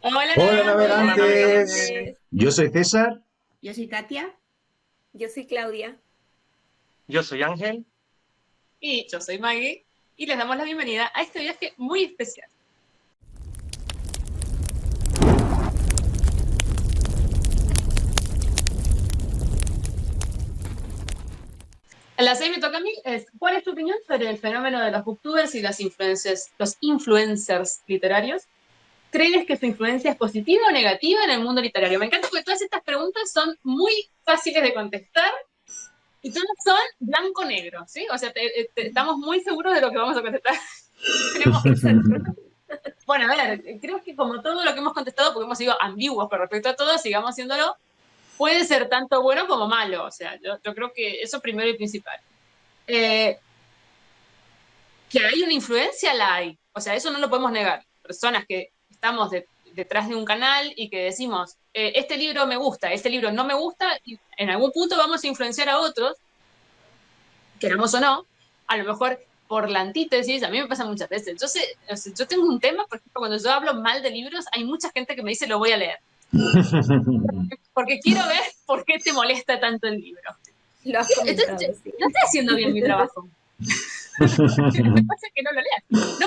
Hola Hola Hola, navegantes, navegantes, yo soy César. yo soy Katia. Yo soy Claudia. Yo soy Ángel. y yo soy Maggie y les damos la bienvenida a este viaje muy especial. La serie me toca a mí. ¿Cuál es tu opinión sobre el fenómeno de los booktubers y los influencers literarios? ¿Crees que su influencia es positiva o negativa en el mundo literario? Me encanta porque todas estas preguntas son muy fáciles de contestar y todas son blanco-negro, ¿sí? O sea, estamos muy seguros de lo que vamos a contestar. Tenemos Bueno, a ver, creo que como todo lo que hemos contestado, porque hemos sido ambiguos con respecto a todo, sigamos haciéndolo, puede ser tanto bueno como malo. O sea, yo creo que eso primero y principal. Eh, que hay una influencia, la hay. O sea, eso no lo podemos negar. Personas que estamos detrás de un canal y que decimos, este libro me gusta, este libro no me gusta, y en algún punto vamos a influenciar a otros, queramos o no, a lo mejor por la antítesis, a mí me pasa muchas veces. O sea, yo tengo un tema, por ejemplo, cuando yo hablo mal de libros, hay mucha gente que me dice, lo voy a leer, porque quiero ver por qué te molesta tanto el libro. Lo has Entonces, comentado, sí. no estoy haciendo bien mi trabajo. Me pasa que no lo leas.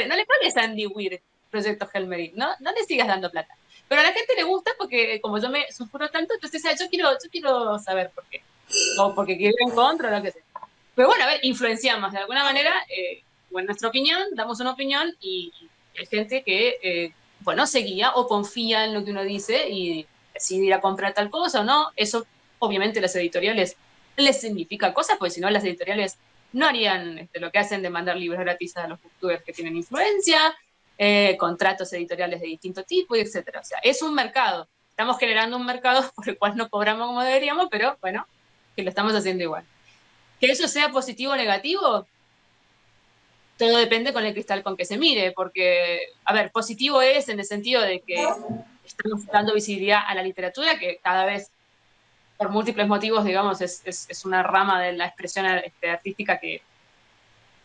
No le pagues a Andy Weir, Proyecto Helmery, no le sigas dando plata. Pero a la gente le gusta porque como yo me sufro tanto, entonces yo quiero saber por qué. O porque quiero ir en contra o lo que sea. Pero bueno, a ver, influenciamos de alguna manera, bueno, nuestra opinión, damos una opinión y hay gente que, bueno, se guía o confía en lo que uno dice y decide ir a comprar tal cosa o no. Eso, obviamente, las editoriales les significa cosas, porque si no, las editoriales no harían lo que hacen de mandar libros gratis a los booktubers que tienen influencia, contratos editoriales de distinto tipo, etcétera. O sea, es un mercado. Estamos generando un mercado por el cual no cobramos como deberíamos, pero bueno, que lo estamos haciendo igual. Que eso sea positivo o negativo, todo depende con el cristal con que se mire, porque, a ver, positivo es en el sentido de que estamos dando visibilidad a la literatura, que cada vez, por múltiples motivos, digamos, es una rama de la expresión artística que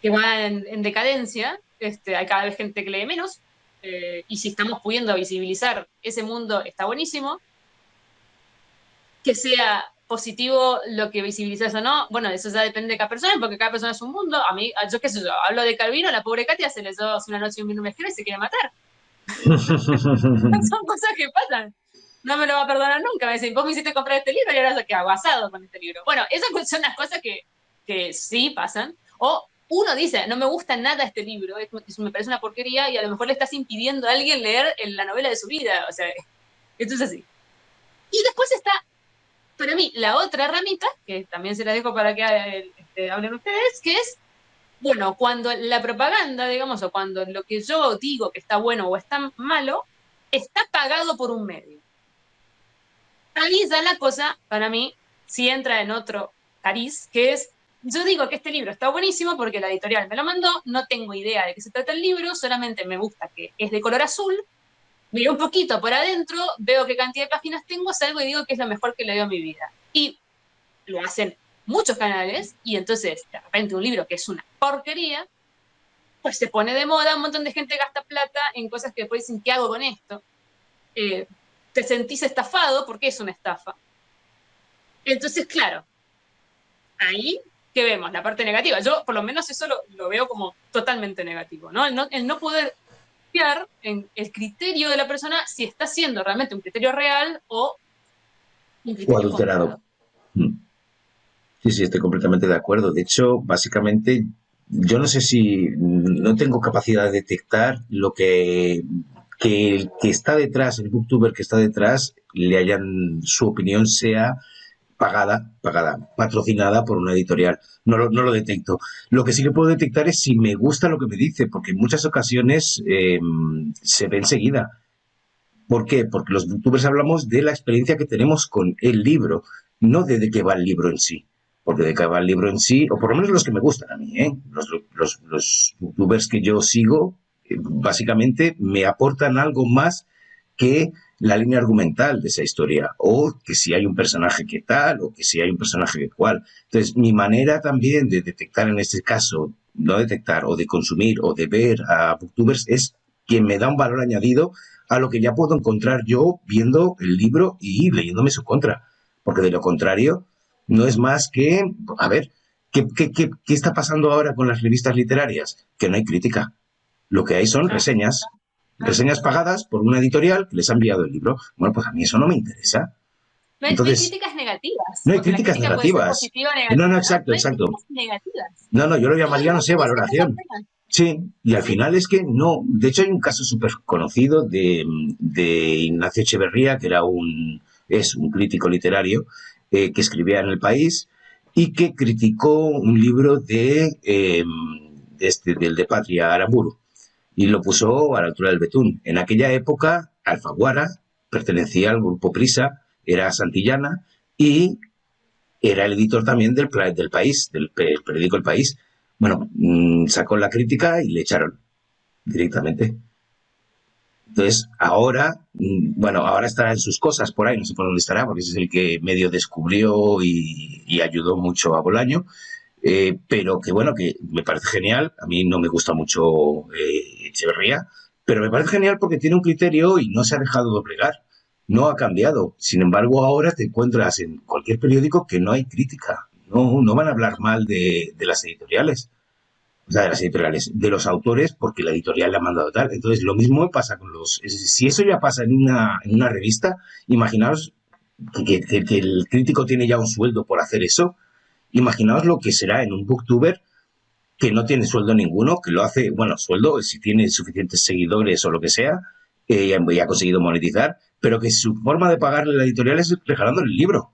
va en decadencia. Hay cada vez gente que lee menos, y si estamos pudiendo visibilizar ese mundo, está buenísimo. Que sea positivo lo que visibilizas o no, bueno, eso ya depende de cada persona, porque cada persona es un mundo. A mí, yo qué sé yo, hablo de Calvino, la pobre Katia se leyó hace una noche y un vino mezclado y se quiere matar. Son cosas que pasan. No me lo va a perdonar nunca. Me dicen, vos me hiciste comprar este libro y ahora que aguasado con este libro. Bueno, esas son las cosas que sí pasan. O uno dice, no me gusta nada este libro, me parece una porquería, y a lo mejor le estás impidiendo a alguien leer la novela de su vida. O sea, esto es así. Y después está, para mí, la otra ramita, que también se la dejo para que hablen ustedes, que es, bueno, cuando la propaganda, digamos, o cuando lo que yo digo que está bueno o está malo, está pagado por un medio. Ahí ya la cosa, para mí, sí entra en otro cariz, que es, yo digo que este libro está buenísimo porque la editorial me lo mandó, no tengo idea de qué se trata el libro, solamente me gusta que es de color azul, miré un poquito por adentro, veo qué cantidad de páginas tengo, salgo y digo que es lo mejor que le dio a mi vida. Y lo hacen muchos canales, y entonces, de repente, un libro que es una porquería, pues se pone de moda, un montón de gente gasta plata en cosas que después dicen, ¿qué hago con esto? Te sentís estafado porque es una estafa. Entonces, claro, ahí que vemos la parte negativa. Yo, por lo menos, eso lo veo como totalmente negativo, ¿no? El no poder confiar en el criterio de la persona si está siendo realmente un criterio real o un O criterio adulterado. comprado. Sí, sí, estoy completamente de acuerdo. De hecho, básicamente, yo no sé si no tengo capacidad de detectar lo que el que está detrás, el booktuber que está detrás, su opinión sea patrocinada por una editorial. No lo detecto. Lo que sí que puedo detectar es si me gusta lo que me dice, porque en muchas ocasiones se ve enseguida. ¿Por qué? Porque los booktubers hablamos de la experiencia que tenemos con el libro, no de qué va el libro en sí. Porque de qué va el libro en sí, o por lo menos los que me gustan a mí, ¿eh? Los booktubers que yo sigo, básicamente me aportan algo más que la línea argumental de esa historia, o que si hay un personaje que tal, o que si hay un personaje que cual. Entonces, mi manera también de detectar en este caso, no detectar, o de consumir, o de ver a booktubers, es quien me da un valor añadido a lo que ya puedo encontrar yo viendo el libro y leyéndome su contra. Porque de lo contrario, no es más que, a ver, ¿qué está pasando ahora con las revistas literarias? Que no hay crítica. Lo que hay son reseñas. Reseñas pagadas por una editorial que les ha enviado el libro. Bueno, pues a mí eso no me interesa. No hay Entonces, críticas negativas. no hay Porque la críticas crítica puede ser negativas. positiva o negativa. No, no, exacto, No hay exacto. críticas negativas. No, yo lo Todo el llamaría, no mundo sé, dice cosas valoración. buenas. Sí, y al final es que no. De hecho, hay un caso súper conocido de Ignacio Echeverría, que es un crítico literario que escribía en El País y que criticó un libro del de Patria, Aramburu, y lo puso a la altura del betún. En aquella época, Alfaguara pertenecía al grupo Prisa, era santillana y era el editor también del País, del periódico El País. Bueno, sacó la crítica y le echaron directamente. Entonces, ahora estará en sus cosas por ahí, no sé por dónde estará, porque ese es el que medio descubrió y ayudó mucho a Bolaño, pero que bueno, que me parece genial. A mí no me gusta mucho Echeverría, pero me parece genial porque tiene un criterio y no se ha dejado doblegar. No ha cambiado. Sin embargo, ahora te encuentras en cualquier periódico que no hay crítica. No van a hablar mal de las editoriales. O sea, de las editoriales, de los autores, porque la editorial le ha mandado tal. Entonces, lo mismo pasa con si eso ya pasa en una revista, imaginaos que el crítico tiene ya un sueldo por hacer eso. Imaginaos lo que será en un booktuber que no tiene sueldo ninguno, que lo hace, bueno, sueldo, si tiene suficientes seguidores o lo que sea, y ha conseguido monetizar, pero que su forma de pagarle a la editorial es regalándole el libro.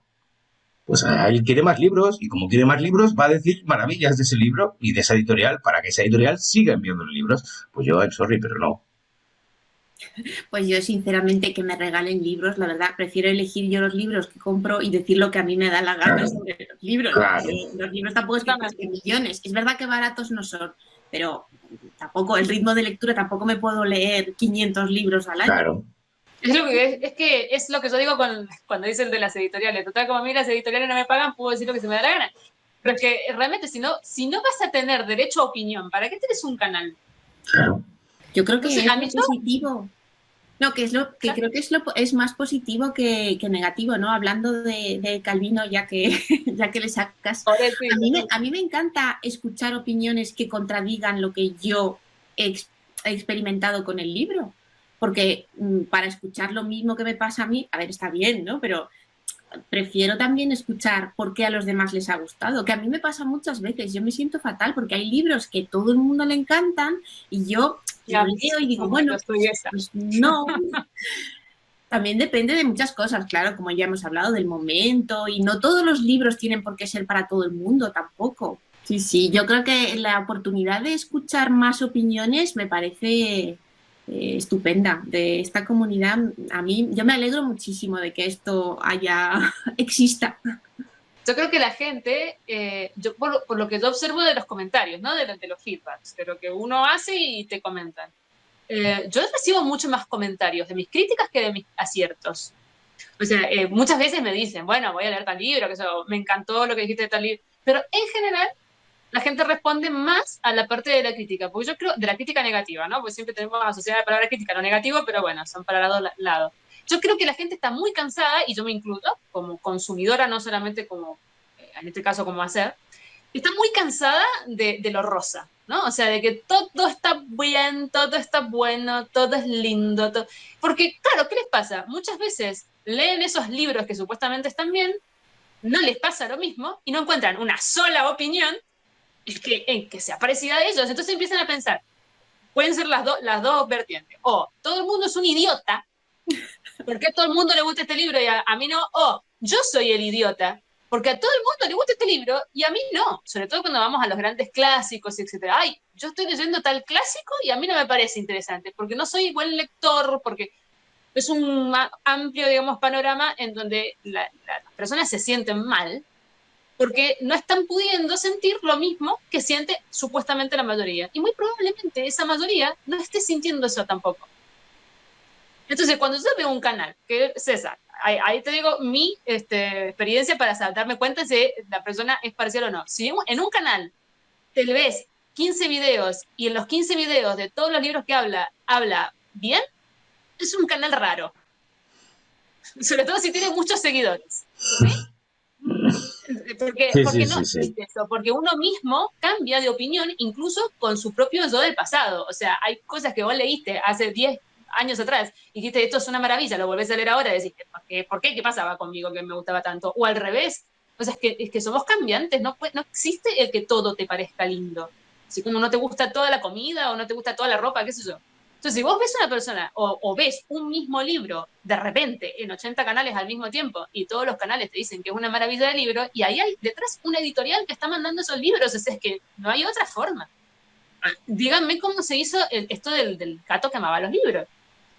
Pues él quiere más libros y como quiere más libros va a decir maravillas de ese libro y de esa editorial para que esa editorial siga enviando libros. Pues yo, I'm sorry, pero no. Pues yo, sinceramente, que me regalen libros, la verdad, prefiero elegir yo los libros que compro y decir lo que a mí me da la gana Claro, sobre los libros. claro. Los libros tampoco es que cuesten millones. Es verdad que baratos no son, pero tampoco, el ritmo de lectura, tampoco me puedo leer 500 libros al año. Claro. Es lo que yo digo cuando dicen de las editoriales. Total, como a mí las editoriales no me pagan, puedo decir lo que se me da la gana. Pero es que realmente, si no vas a tener derecho a opinión, ¿para qué tienes un canal? Claro. Yo creo que entonces, es positivo. No, que creo que es más positivo que negativo, ¿no? Hablando de Calvino, ya que le sacas. A mí me encanta escuchar opiniones que contradigan lo que yo he experimentado con el libro. Porque para escuchar lo mismo que me pasa a mí, a ver, está bien, ¿no? Pero prefiero también escuchar por qué a los demás les ha gustado, que a mí me pasa muchas veces. Yo me siento fatal porque hay libros que todo el mundo le encantan y yo lo leo y digo, bueno, pues no. También depende de muchas cosas, claro, como ya hemos hablado, del momento, y no todos los libros tienen por qué ser para todo el mundo tampoco. Sí, yo creo que la oportunidad de escuchar más opiniones me parece estupenda de esta comunidad. A mí, yo me alegro muchísimo de que esto exista. Yo creo que la gente, por lo que yo observo de los comentarios, ¿no? de los feedbacks, de lo que uno hace y te comentan, yo recibo mucho más comentarios de mis críticas que de mis aciertos. O sea, muchas veces me dicen, bueno, voy a leer tal libro, que eso, me encantó lo que dijiste de tal libro, pero en general la gente responde más a la parte de la crítica, porque yo creo, de la crítica negativa, ¿no? Porque siempre tenemos asociada la palabra crítica, lo negativo, pero bueno, son para los dos lados. Yo creo que la gente está muy cansada, y yo me incluyo, como consumidora, no solamente como, en este caso, como hacer, está muy cansada de lo rosa, ¿no? O sea, de que todo está bien, todo está bueno, todo es lindo, todo. Porque, claro, ¿qué les pasa? Muchas veces leen esos libros que supuestamente están bien, no les pasa lo mismo y no encuentran una sola opinión que sea parecida a ellos. Entonces empiezan a pensar, pueden ser las dos vertientes. O todo el mundo es un idiota, porque a todo el mundo le gusta este libro y a mí no. O yo soy el idiota, porque a todo el mundo le gusta este libro y a mí no. Sobre todo cuando vamos a los grandes clásicos, etc. Ay, yo estoy leyendo tal clásico y a mí no me parece interesante, porque no soy buen lector, porque es un amplio, digamos, panorama en donde las personas se sienten mal porque no están pudiendo sentir lo mismo que siente supuestamente la mayoría. Y muy probablemente esa mayoría no esté sintiendo eso tampoco. Entonces, cuando yo veo un canal, que César, ahí te digo mi experiencia para darme cuenta si la persona es parcial o no. Si en un canal te ves 15 videos y en los 15 videos de todos los libros que habla bien, es un canal raro. Sobre todo si tiene muchos seguidores. ¿Sí? Porque no es eso, porque uno mismo cambia de opinión incluso con su propio yo del pasado. O sea, hay cosas que vos leíste hace 10 años atrás y dijiste, esto es una maravilla, lo volvés a leer ahora y decís, ¿por qué? ¿Qué pasaba conmigo que me gustaba tanto? O al revés. O sea, es que somos cambiantes, no existe el que todo te parezca lindo. Así como no te gusta toda la comida o no te gusta toda la ropa, qué sé yo. Entonces, si vos ves una persona o ves un mismo libro de repente en 80 canales al mismo tiempo y todos los canales te dicen que es una maravilla de libro y ahí hay detrás una editorial que está mandando esos libros, o sea, es que no hay otra forma. Díganme cómo se hizo esto del gato que amaba los libros.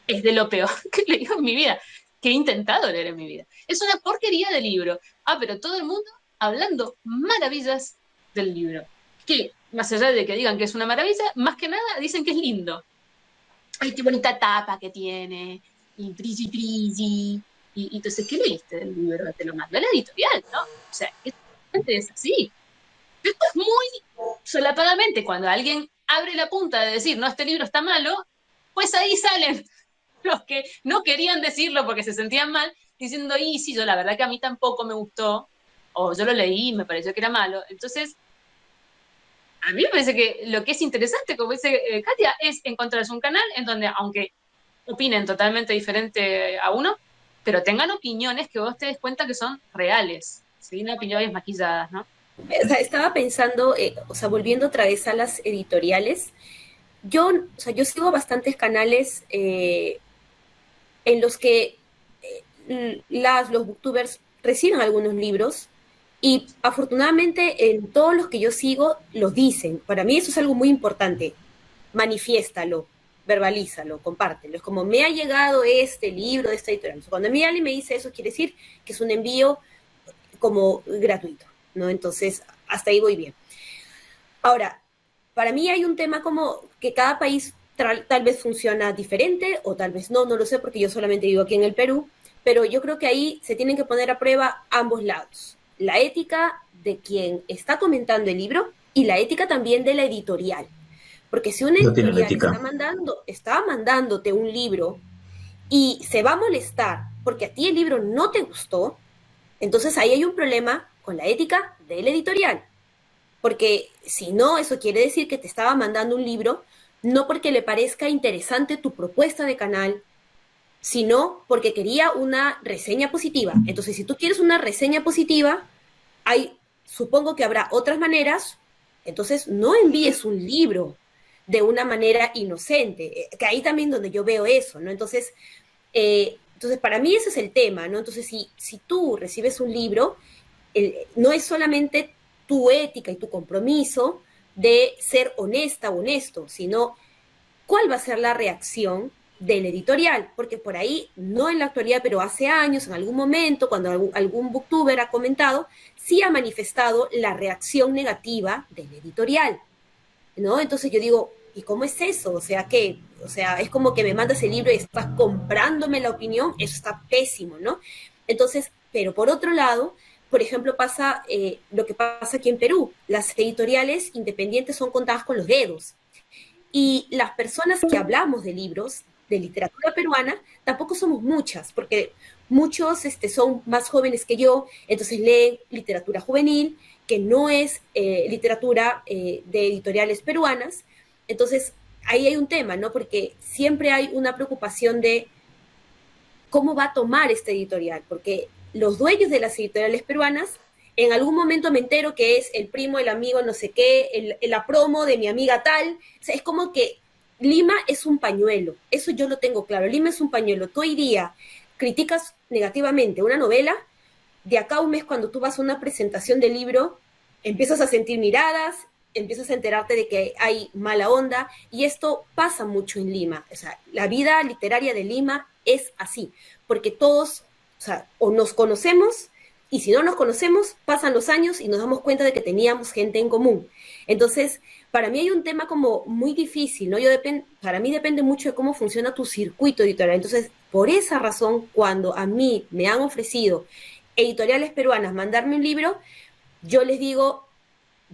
Es de lo peor que he leído en mi vida, que he intentado leer en mi vida. Es una porquería de libro. Pero todo el mundo hablando maravillas del libro. Que, más allá de que digan que es una maravilla, más que nada dicen que es lindo. Ay, qué bonita tapa que tiene, y brilli, brilli. Y entonces, ¿qué leíste del libro? Te lo mandó la editorial, ¿no? O sea, es así. Esto es muy solapadamente. Cuando alguien abre la punta de decir, no, este libro está malo, pues ahí salen los que no querían decirlo porque se sentían mal, diciendo, y sí, yo la verdad que a mí tampoco me gustó, o yo lo leí y me pareció que era malo. Entonces, a mí me parece que lo que es interesante, como dice Katia, es encontrarse un canal en donde, aunque opinen totalmente diferente a uno, pero tengan opiniones que vos te des cuenta que son reales, ¿sí? No opiniones maquilladas, ¿no? O sea, estaba pensando, o sea, volviendo otra vez a las editoriales, yo sigo bastantes canales en los que los booktubers reciben algunos libros y afortunadamente en todos los que yo sigo los dicen. Para mí eso es algo muy importante. Manifiéstalo, verbalízalo, compártelo. Es como, me ha llegado este libro de esta editorial. Cuando a mí alguien me dice eso, quiere decir que es un envío como gratuito, ¿no? Entonces, hasta ahí voy bien. Ahora, para mí hay un tema como que cada país tal vez funciona diferente o tal vez no lo sé porque yo solamente vivo aquí en el Perú, pero yo creo que ahí se tienen que poner a prueba ambos lados. La ética de quien está comentando el libro y la ética también de la editorial. Porque si una editorial está mandándote un libro y se va a molestar porque a ti el libro no te gustó, entonces ahí hay un problema con la ética del editorial. Porque si no, eso quiere decir que te estaba mandando un libro no porque le parezca interesante tu propuesta de canal, sino porque quería una reseña positiva. Entonces, si tú quieres una reseña positiva, supongo que habrá otras maneras, entonces no envíes un libro de una manera inocente, que ahí también donde yo veo eso, ¿no? Entonces, para mí ese es el tema, ¿no? Entonces, si tú recibes un libro, no es solamente tu ética y tu compromiso de ser honesta o honesto, sino cuál va a ser la reacción del editorial, porque por ahí, no en la actualidad, pero hace años, en algún momento, cuando algún booktuber ha comentado, sí ha manifestado la reacción negativa del editorial, ¿no? Entonces yo digo, ¿y cómo es eso? O sea, ¿qué? O sea, es como que me mandas el libro y estás comprándome la opinión, eso está pésimo, ¿no? Entonces, pero por otro lado, por ejemplo, pasa lo que pasa aquí en Perú, las editoriales independientes son contadas con los dedos, y las personas que hablamos de libros, de literatura peruana, tampoco somos muchas, porque muchos son más jóvenes que yo, entonces leen literatura juvenil, que no es literatura de editoriales peruanas. Entonces, ahí hay un tema, ¿no? Porque siempre hay una preocupación de cómo va a tomar este editorial, porque los dueños de las editoriales peruanas, en algún momento me entero que es el primo, el amigo, no sé qué, la promo de mi amiga tal. O sea, es como que Lima es un pañuelo, eso yo lo tengo claro, Lima es un pañuelo. Tú hoy día criticas negativamente una novela, de acá a un mes cuando tú vas a una presentación del libro, empiezas a sentir miradas, empiezas a enterarte de que hay mala onda, y esto pasa mucho en Lima. O sea, la vida literaria de Lima es así, porque todos, o sea, o nos conocemos, y si no nos conocemos, pasan los años y nos damos cuenta de que teníamos gente en común. Entonces, para mí hay un tema como muy difícil, ¿no? Para mí depende mucho de cómo funciona tu circuito editorial. Entonces, por esa razón, cuando a mí me han ofrecido editoriales peruanas mandarme un libro, yo les digo,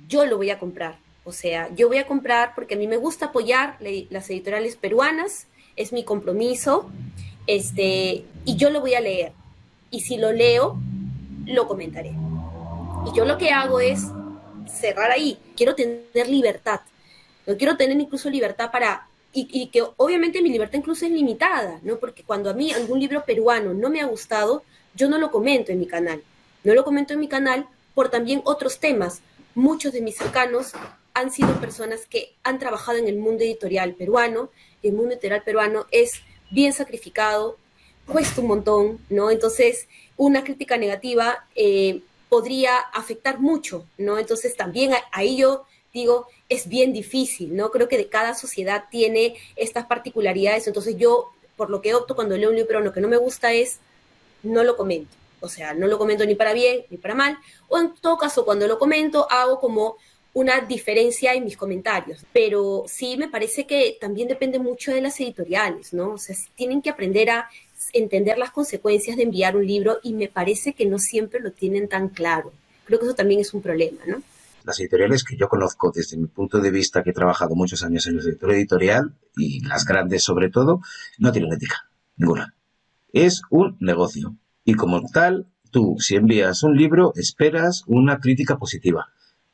yo lo voy a comprar. O sea, yo voy a comprar porque a mí me gusta apoyar las editoriales peruanas es mi compromiso, y yo lo voy a leer. Y si lo leo, lo comentaré. Y yo lo que hago es cerrar ahí. Quiero tener libertad. No quiero tener incluso libertad para... Y que obviamente mi libertad incluso es limitada, ¿no? Porque cuando a mí algún libro peruano no me ha gustado, yo no lo comento en mi canal. No lo comento en mi canal por también otros temas. Muchos de mis cercanos han sido personas que han trabajado en el mundo editorial peruano, y el mundo editorial peruano es bien sacrificado, cuesta un montón, ¿no? Entonces, una crítica negativa podría afectar mucho, ¿no? Entonces, también ahí yo digo, es bien difícil, ¿no? Creo que de cada sociedad tiene estas particularidades, entonces yo, por lo que opto cuando leo un libro peruano que no me gusta es, no lo comento. O sea, no lo comento ni para bien ni para mal, o en todo caso, cuando lo comento, hago como una diferencia en mis comentarios. Pero sí me parece que también depende mucho de las editoriales, ¿no? O sea, tienen que aprender a entender las consecuencias de enviar un libro y me parece que no siempre lo tienen tan claro. Creo que eso también es un problema, ¿no? Las editoriales que yo conozco desde mi punto de vista, que he trabajado muchos años en el sector editorial, y las grandes sobre todo, no tienen ética, ninguna. Es un negocio. Y como tal, tú, si envías un libro, esperas una crítica positiva,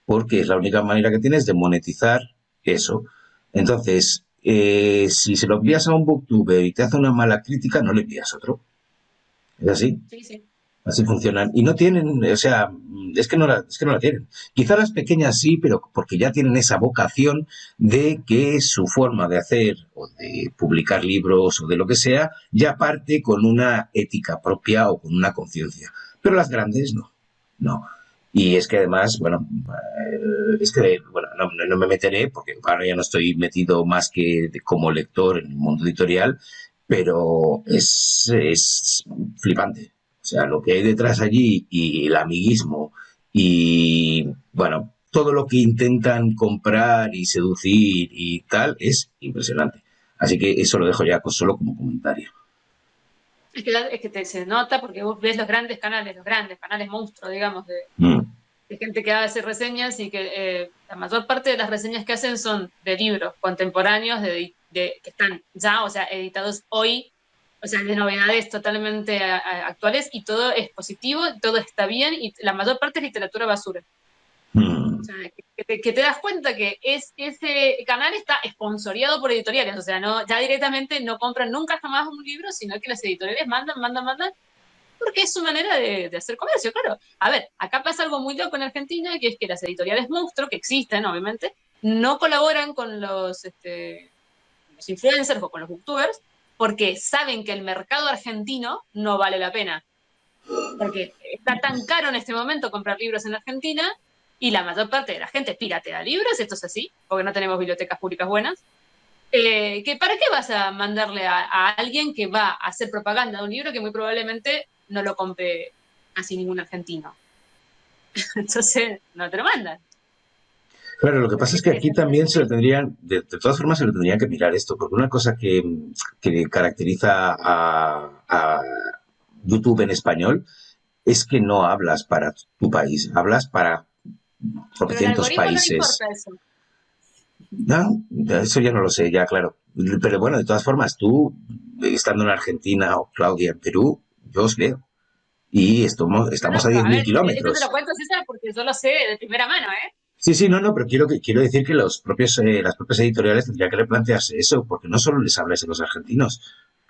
porque es la única manera que tienes de monetizar eso. Entonces, si se lo envías a un booktuber y te hace una mala crítica, no le envías otro. ¿Es así? Sí, sí. Así funcionan. Y no tienen, o sea, es que no la tienen. Quizá las pequeñas sí, pero porque ya tienen esa vocación de que su forma de hacer o de publicar libros o de lo que sea, ya parte con una ética propia o con una conciencia. Pero las grandes no, no. Y es que además, bueno, no me meteré porque ahora ya no estoy metido más que como lector en el mundo editorial, pero es flipante. O sea, lo que hay detrás allí y el amiguismo y, bueno, todo lo que intentan comprar y seducir y tal es impresionante. Así que eso lo dejo ya solo como comentario. Es que se nota porque vos ves los grandes canales monstruos, digamos, de gente que hace reseñas y que la mayor parte de las reseñas que hacen son de libros contemporáneos que están ya, o sea, editados hoy, o sea, de novedades totalmente actuales, y todo es positivo, todo está bien, y la mayor parte es literatura basura. O sea, que te das cuenta que ese canal está esponsoreado por editoriales, o sea, ya directamente no compran nunca jamás un libro, sino que las editoriales mandan, porque es su manera de hacer comercio, claro. A ver, acá pasa algo muy loco en Argentina, que es que las editoriales monstruo, que existen, obviamente, no colaboran con los influencers o con los booktubers, porque saben que el mercado argentino no vale la pena. Porque está tan caro en este momento comprar libros en Argentina, y la mayor parte de la gente piratea libros, esto es así, porque no tenemos bibliotecas públicas buenas, que ¿para qué vas a mandarle a alguien que va a hacer propaganda de un libro que muy probablemente no lo compre casi ningún argentino? Entonces, no te lo mandan. Claro, lo que pasa es que aquí también se lo tendrían, de todas formas se lo tendrían que mirar esto, porque una cosa que caracteriza a YouTube en español es que no hablas para tu país, hablas para tropecientos países. No le importa eso. No, eso ya no lo sé, ya claro. Pero bueno, de todas formas, tú, estando en Argentina o Claudia en Perú, yo os leo. Y estamos a 10.000 kilómetros. Eso te lo cuento, César, porque yo lo sé de primera mano, ¿eh? Sí, no, pero quiero decir que las propias editoriales tendrían que replantearse eso, porque no solo les habláis a los argentinos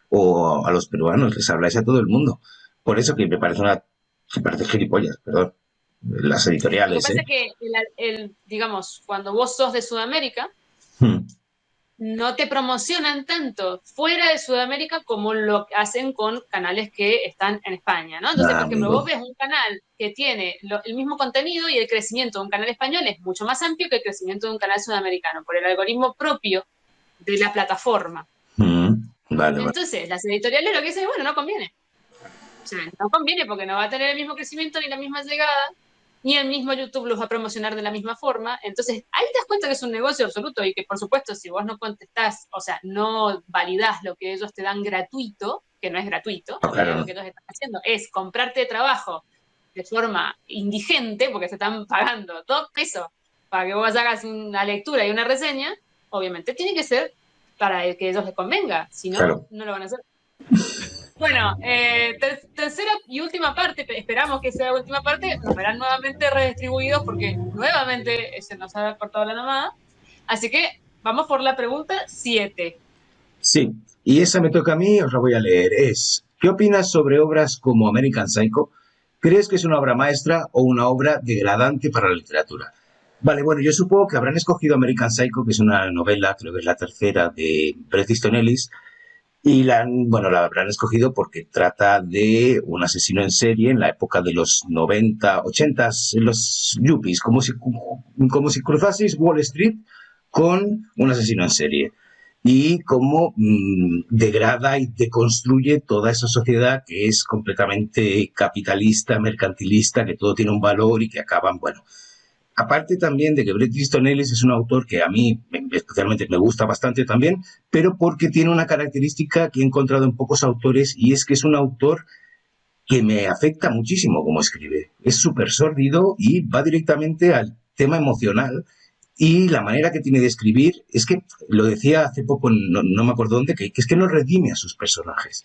o a los peruanos, les habláis a todo el mundo. Por eso que me parece gilipollas, perdón, las editoriales. Lo que pasa es que, digamos, cuando vos sos de Sudamérica, no te promocionan tanto fuera de Sudamérica como lo hacen con canales que están en España, ¿no? Entonces, por ejemplo, vos ves un canal que tiene el mismo contenido y el crecimiento de un canal español es mucho más amplio que el crecimiento de un canal sudamericano, por el algoritmo propio de la plataforma. Entonces, las editoriales lo que dicen es, bueno, no conviene. O sea, no conviene porque no va a tener el mismo crecimiento ni la misma llegada, ni el mismo YouTube los va a promocionar de la misma forma. Entonces, ahí te das cuenta que es un negocio absoluto y que, por supuesto, si vos no contestás, o sea, no validás lo que ellos te dan gratuito, que no es gratuito, claro. Lo que ellos están haciendo es comprarte trabajo de forma indigente, porque se están pagando 2 pesos para que vos hagas una lectura y una reseña, obviamente tiene que ser para el que a ellos les convenga, si no, Claro. no lo van a hacer. Bueno, tercera y última parte, esperamos que sea la última parte, nos verán nuevamente redistribuidos porque nuevamente se nos ha cortado la llamada. Así que vamos por la pregunta 7. Sí, y esa me toca a mí, os la voy a leer. ¿Qué opinas sobre obras como American Psycho? ¿Crees que es una obra maestra o una obra degradante para la literatura? Vale, bueno, yo supongo que habrán escogido American Psycho, que es una novela, creo que es la tercera de Bret Easton Ellis, y la habrán escogido porque trata de un asesino en serie en la época de los 90, 80, en los yuppies, como si cruzaseis Wall Street con un asesino en serie. Y cómo degrada y deconstruye toda esa sociedad que es completamente capitalista, mercantilista, que todo tiene un valor y que acaban, bueno. Aparte también de que Bret Easton Ellis es un autor que a mí especialmente me gusta bastante también, pero porque tiene una característica que he encontrado en pocos autores, y es que es un autor que me afecta muchísimo como escribe. Es súper sórdido y va directamente al tema emocional, y la manera que tiene de escribir es que, lo decía hace poco, no me acuerdo dónde, que es que no redime a sus personajes.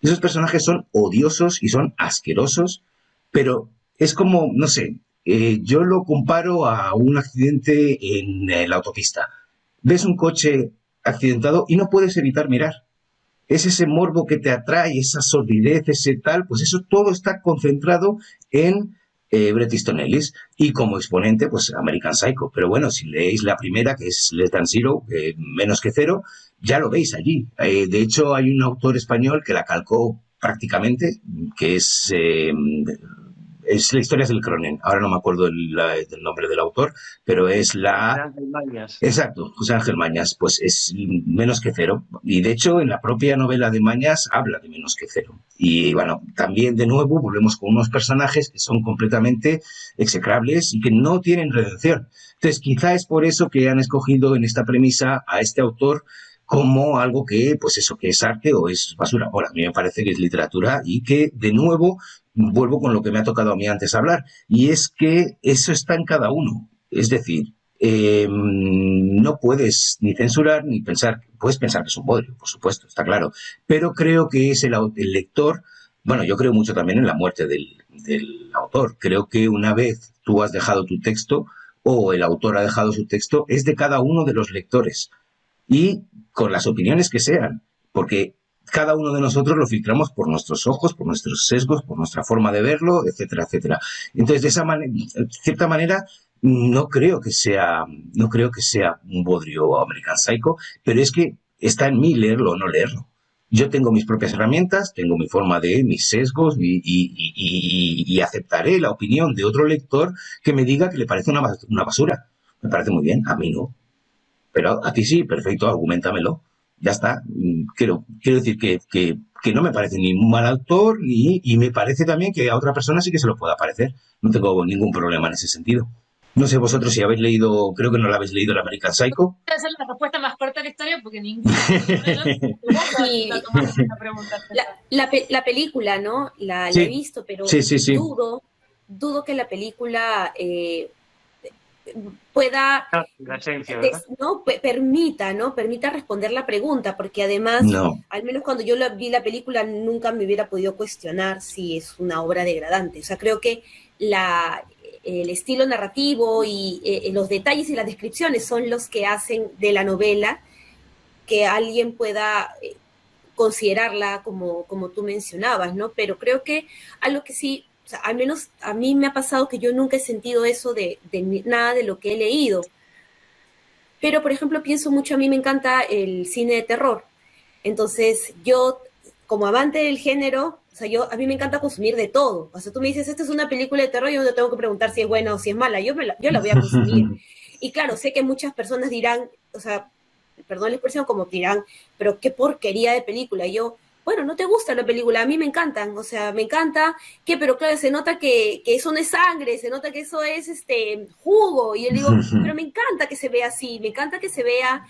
Esos personajes son odiosos y son asquerosos, pero es como, no sé, yo lo comparo a un accidente en la autopista. Ves un coche accidentado y no puedes evitar mirar. Es ese morbo que te atrae, esa sordidez, ese tal, pues eso todo está concentrado en Bret Easton Ellis, y como exponente, pues American Psycho. Pero bueno, si leéis la primera, que es Less Than Zero, menos que cero, ya lo veis allí. De hecho, hay un autor español que la calcó prácticamente, que es la historia del Cronen. Ahora no me acuerdo del nombre del autor, pero es la... José Ángel Mañas. Exacto, José Ángel Mañas, pues es menos que cero. Y de hecho, en la propia novela de Mañas habla de menos que cero. Y bueno, también de nuevo volvemos con unos personajes que son completamente execrables y que no tienen redención. Entonces, quizá es por eso que han escogido en esta premisa a este autor como algo que, pues eso, que es arte o es basura. Ahora, a mí me parece que es literatura, y que, de nuevo, vuelvo con lo que me ha tocado a mí antes hablar, y es que eso está en cada uno. Es decir, no puedes ni censurar ni pensar, puedes pensar que es un bodrio, por supuesto, está claro, pero creo que es el lector. Bueno, yo creo mucho también en la muerte del autor. Creo que una vez tú has dejado tu texto, o el autor ha dejado su texto, es de cada uno de los lectores, y con las opiniones que sean, porque cada uno de nosotros lo filtramos por nuestros ojos, por nuestros sesgos, por nuestra forma de verlo, etcétera, etcétera. Entonces, de esa manera, de cierta manera, no creo que sea un bodrio American Psycho, pero es que está en mí leerlo o no leerlo. Yo tengo mis propias herramientas, tengo mi forma de mis sesgos, y aceptaré la opinión de otro lector que me diga que le parece una basura. Me parece muy bien, a mí no. Pero a ti sí, perfecto, argumentamelo. Ya está. Quiero decir que no me parece ni un mal autor, y me parece también que a otra persona sí que se lo pueda parecer. No tengo ningún problema en ese sentido. No sé vosotros si habéis leído, creo que no la habéis leído, el American Psycho. Voy a hacer la respuesta más corta de la historia porque ninguno. La película, ¿no? La Sí. he visto, pero Sí. dudo que la película pueda, La esencia, ¿verdad? ¿no? Permita responder la pregunta, porque además, No. al menos cuando yo vi la película, nunca me hubiera podido cuestionar si es una obra degradante. O sea, creo que el estilo narrativo y los detalles y las descripciones son los que hacen de la novela que alguien pueda considerarla como tú mencionabas, ¿no? Pero creo que algo que sí, o sea, al menos a mí me ha pasado que yo nunca he sentido eso de nada de lo que he leído. Pero, por ejemplo, pienso mucho, a mí me encanta el cine de terror. Entonces, yo, como amante del género, o sea, a mí me encanta consumir de todo. O sea, tú me dices, esta es una película de terror, yo no te tengo que preguntar si es buena o si es mala. Yo la voy a consumir. Y claro, sé que muchas personas dirán, o sea, perdón la expresión, como dirán, pero qué porquería de película. Y yo, bueno, no te gusta la película, a mí me encantan, o sea, me encanta, pero claro, se nota que eso no es sangre, se nota que eso es jugo, y yo digo, pero me encanta que se vea así, me encanta que se vea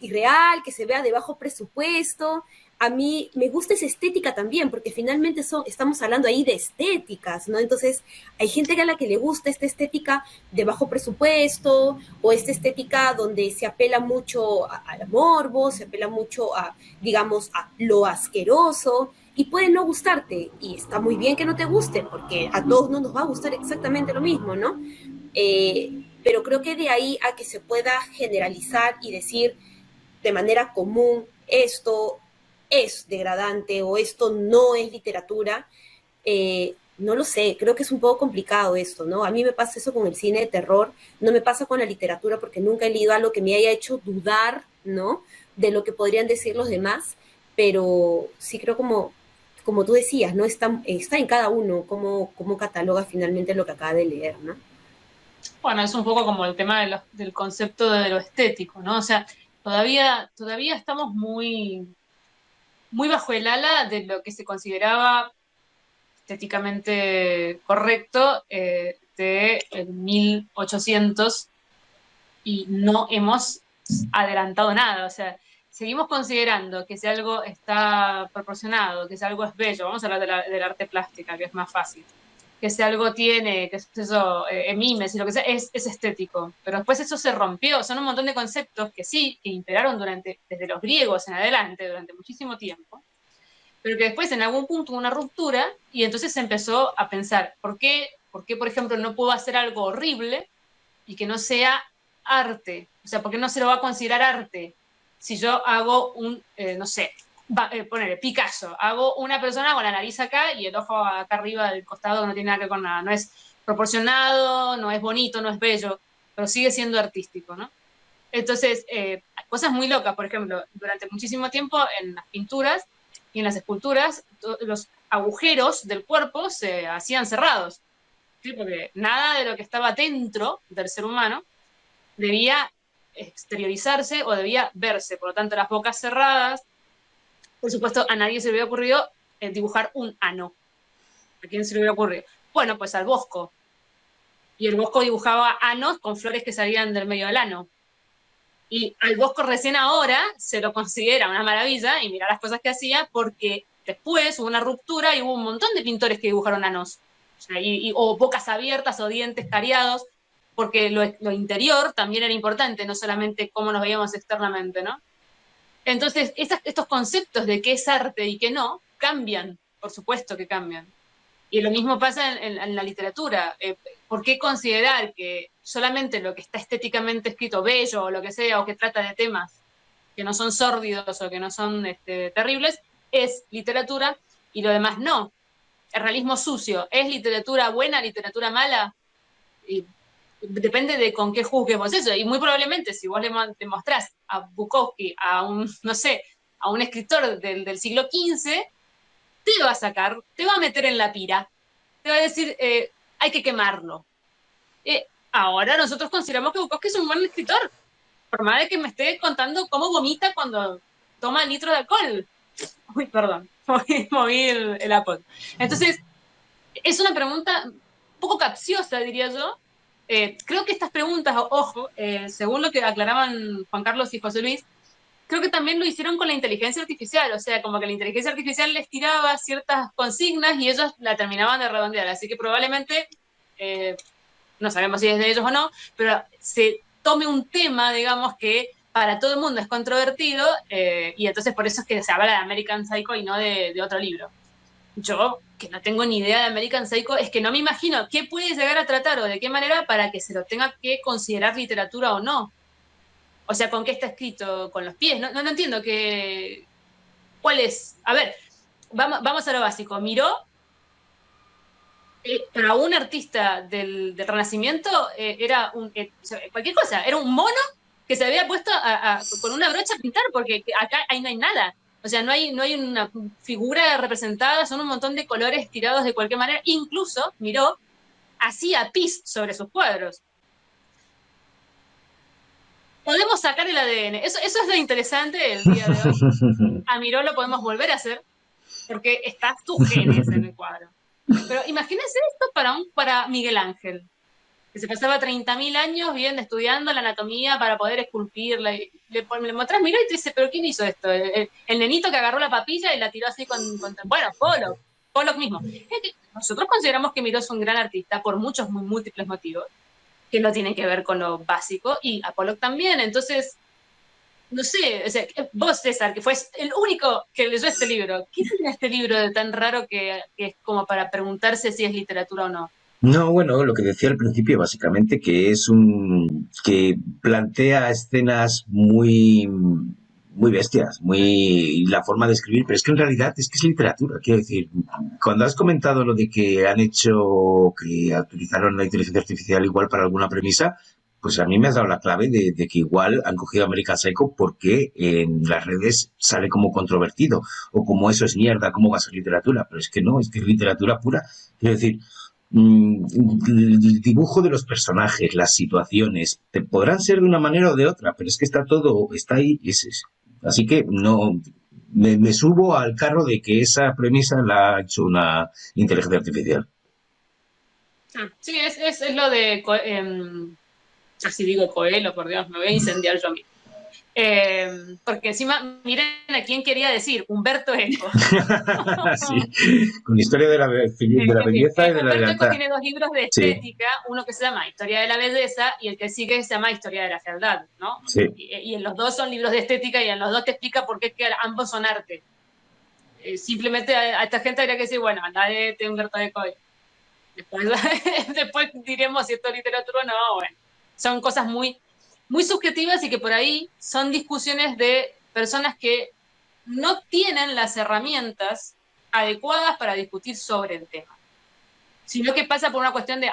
irreal, que se vea de bajo presupuesto, a mí me gusta esa estética también, porque finalmente estamos hablando ahí de estéticas, ¿no? Entonces, hay gente a la que le gusta esta estética de bajo presupuesto, o esta estética donde se apela mucho al morbo, se apela mucho a, digamos, a lo asqueroso, y puede no gustarte, y está muy bien que no te guste, porque a todos no nos va a gustar exactamente lo mismo, ¿no? Pero creo que de ahí a que se pueda generalizar y decir de manera común esto es degradante o esto no es literatura, no lo sé, creo que es un poco complicado esto, ¿no? A mí me pasa eso con el cine de terror, no me pasa con la literatura porque nunca he leído algo que me haya hecho dudar, ¿no? De lo que podrían decir los demás, pero sí creo como tú decías, ¿no? Está en cada uno cómo cataloga finalmente lo que acaba de leer, ¿no? Bueno, es un poco como el tema del concepto de lo estético, ¿no? O sea, todavía estamos muy, muy bajo el ala de lo que se consideraba estéticamente correcto de el 1800 y no hemos adelantado nada. O sea, seguimos considerando que si algo está proporcionado, que si algo es bello, vamos a hablar del arte plástica, que es más fácil, que si algo tiene, que es eso, mimes y lo que sea, es estético. Pero después eso se rompió, son un montón de conceptos que sí, que imperaron desde los griegos en adelante, durante muchísimo tiempo, pero que después en algún punto hubo una ruptura y entonces se empezó a pensar, por qué, por ejemplo, no puedo hacer algo horrible y que no sea arte? O sea, ¿por qué no se lo va a considerar arte? Si yo hago no sé, ponele, Picasso, hago una persona con la nariz acá y el ojo acá arriba del costado, que no tiene nada que ver con nada, no es proporcionado, no es bonito, no es bello, pero sigue siendo artístico, ¿no? Entonces, cosas muy locas, por ejemplo, durante muchísimo tiempo en las pinturas y en las esculturas, los agujeros del cuerpo se hacían cerrados, ¿sí? Porque nada de lo que estaba dentro del ser humano debía exteriorizarse o debía verse, por lo tanto las bocas cerradas, por supuesto a nadie se le hubiera ocurrido dibujar un ano. ¿A quién se le hubiera ocurrido? Bueno, pues al Bosco. Y el Bosco dibujaba anos con flores que salían del medio del ano. Y al Bosco recién ahora se lo considera una maravilla y mira las cosas que hacía, porque después hubo una ruptura y hubo un montón de pintores que dibujaron anos. O sea, o bocas abiertas o dientes cariados, porque lo interior también era importante, no solamente cómo nos veíamos externamente, ¿no? Entonces, estos conceptos de qué es arte y qué no, cambian, por supuesto que cambian. Y lo mismo pasa en la literatura. ¿Por qué considerar que solamente lo que está estéticamente escrito, bello o lo que sea, o que trata de temas que no son sórdidos o que no son terribles, es literatura y lo demás no? El realismo sucio, ¿es literatura buena, literatura mala? Y depende de con qué juzguemos eso. Y muy probablemente si vos le mostrás a Bukowski, a un, no sé, a un escritor del siglo XV, te va a sacar, te va a meter en la pira, te va a decir, hay que quemarlo. Ahora nosotros consideramos que Bukowski es un buen escritor, por más de que me esté contando cómo vomita cuando toma litros de alcohol. Uy, perdón, moví el apodo. Entonces, es una pregunta un poco capciosa, diría yo. Creo que estas preguntas, ojo, según lo que aclaraban Juan Carlos y José Luis, creo que también lo hicieron con la inteligencia artificial, o sea, como que la inteligencia artificial les tiraba ciertas consignas y ellos la terminaban de redondear, así que probablemente, no sabemos si es de ellos o no, pero se tome un tema, digamos, que para todo el mundo es controvertido, y entonces por eso es que se habla de American Psycho y no de otro libro. Yo, que no tengo ni idea de American Psycho, es que no me imagino qué puede llegar a tratar o de qué manera para que se lo tenga que considerar literatura o no. O sea, ¿con qué está escrito? ¿Con los pies? No entiendo cuál es. A ver, vamos a lo básico. Miró, para un artista del Renacimiento, era cualquier cosa. Era un mono que se había puesto con una brocha a pintar, porque acá ahí no hay nada. O sea, no hay una figura representada, son un montón de colores tirados de cualquier manera. Incluso Miró hacía pis sobre sus cuadros. Podemos sacar el ADN. Eso es lo interesante del día de hoy. A Miró lo podemos volver a hacer porque estás tus genes en el cuadro. Pero imagínense esto para Miguel Ángel, que se pasaba 30.000 años bien estudiando la anatomía para poder esculpirla. Y le mostrás, mirá, y te dice, ¿pero quién hizo esto? El nenito que agarró la papilla y la tiró así bueno, Pollock mismo. Nosotros consideramos que Miró es un gran artista por muchos, múltiples motivos, que no tienen que ver con lo básico, y a Pollock también. Entonces, no sé, o sea, vos, César, que fue el único que leyó este libro, ¿qué tiene este libro de tan raro que es como para preguntarse si es literatura o no? No, bueno, lo que decía al principio, básicamente, que plantea escenas muy bestias, muy la forma de escribir, pero es que en realidad es que es literatura, quiero decir, cuando has comentado lo de que que utilizaron la inteligencia artificial igual para alguna premisa, pues a mí me has dado la clave de que igual han cogido American Psycho porque en las redes sale como controvertido, o como eso es mierda, ¿cómo va a ser literatura? Pero es que no, es que es literatura pura, quiero decir, el dibujo de los personajes, las situaciones, podrán ser de una manera o de otra, pero es que está ahí. Así que no me subo al carro de que esa premisa la ha hecho una inteligencia artificial. Sí, es lo de, así digo Coelho, por Dios, me voy a incendiar yo mismo. Porque encima, miren a quién quería decir, Humberto Eco. Sí, con historia de la belleza y de la Humberto lealtad. Eco tiene 2 libros de estética, sí. Uno que se llama Historia de la belleza y el que sigue se llama Historia de la fealdad, ¿no? Sí. Y en los dos son libros de estética y en los dos te explica por qué es que ambos son arte. Simplemente a esta gente habría que decir, bueno, anda de Humberto Eco. Después diremos si esto es literatura o no. Bueno, son cosas muy subjetivas y que por ahí son discusiones de personas que no tienen las herramientas adecuadas para discutir sobre el tema, sino que pasa por una cuestión de,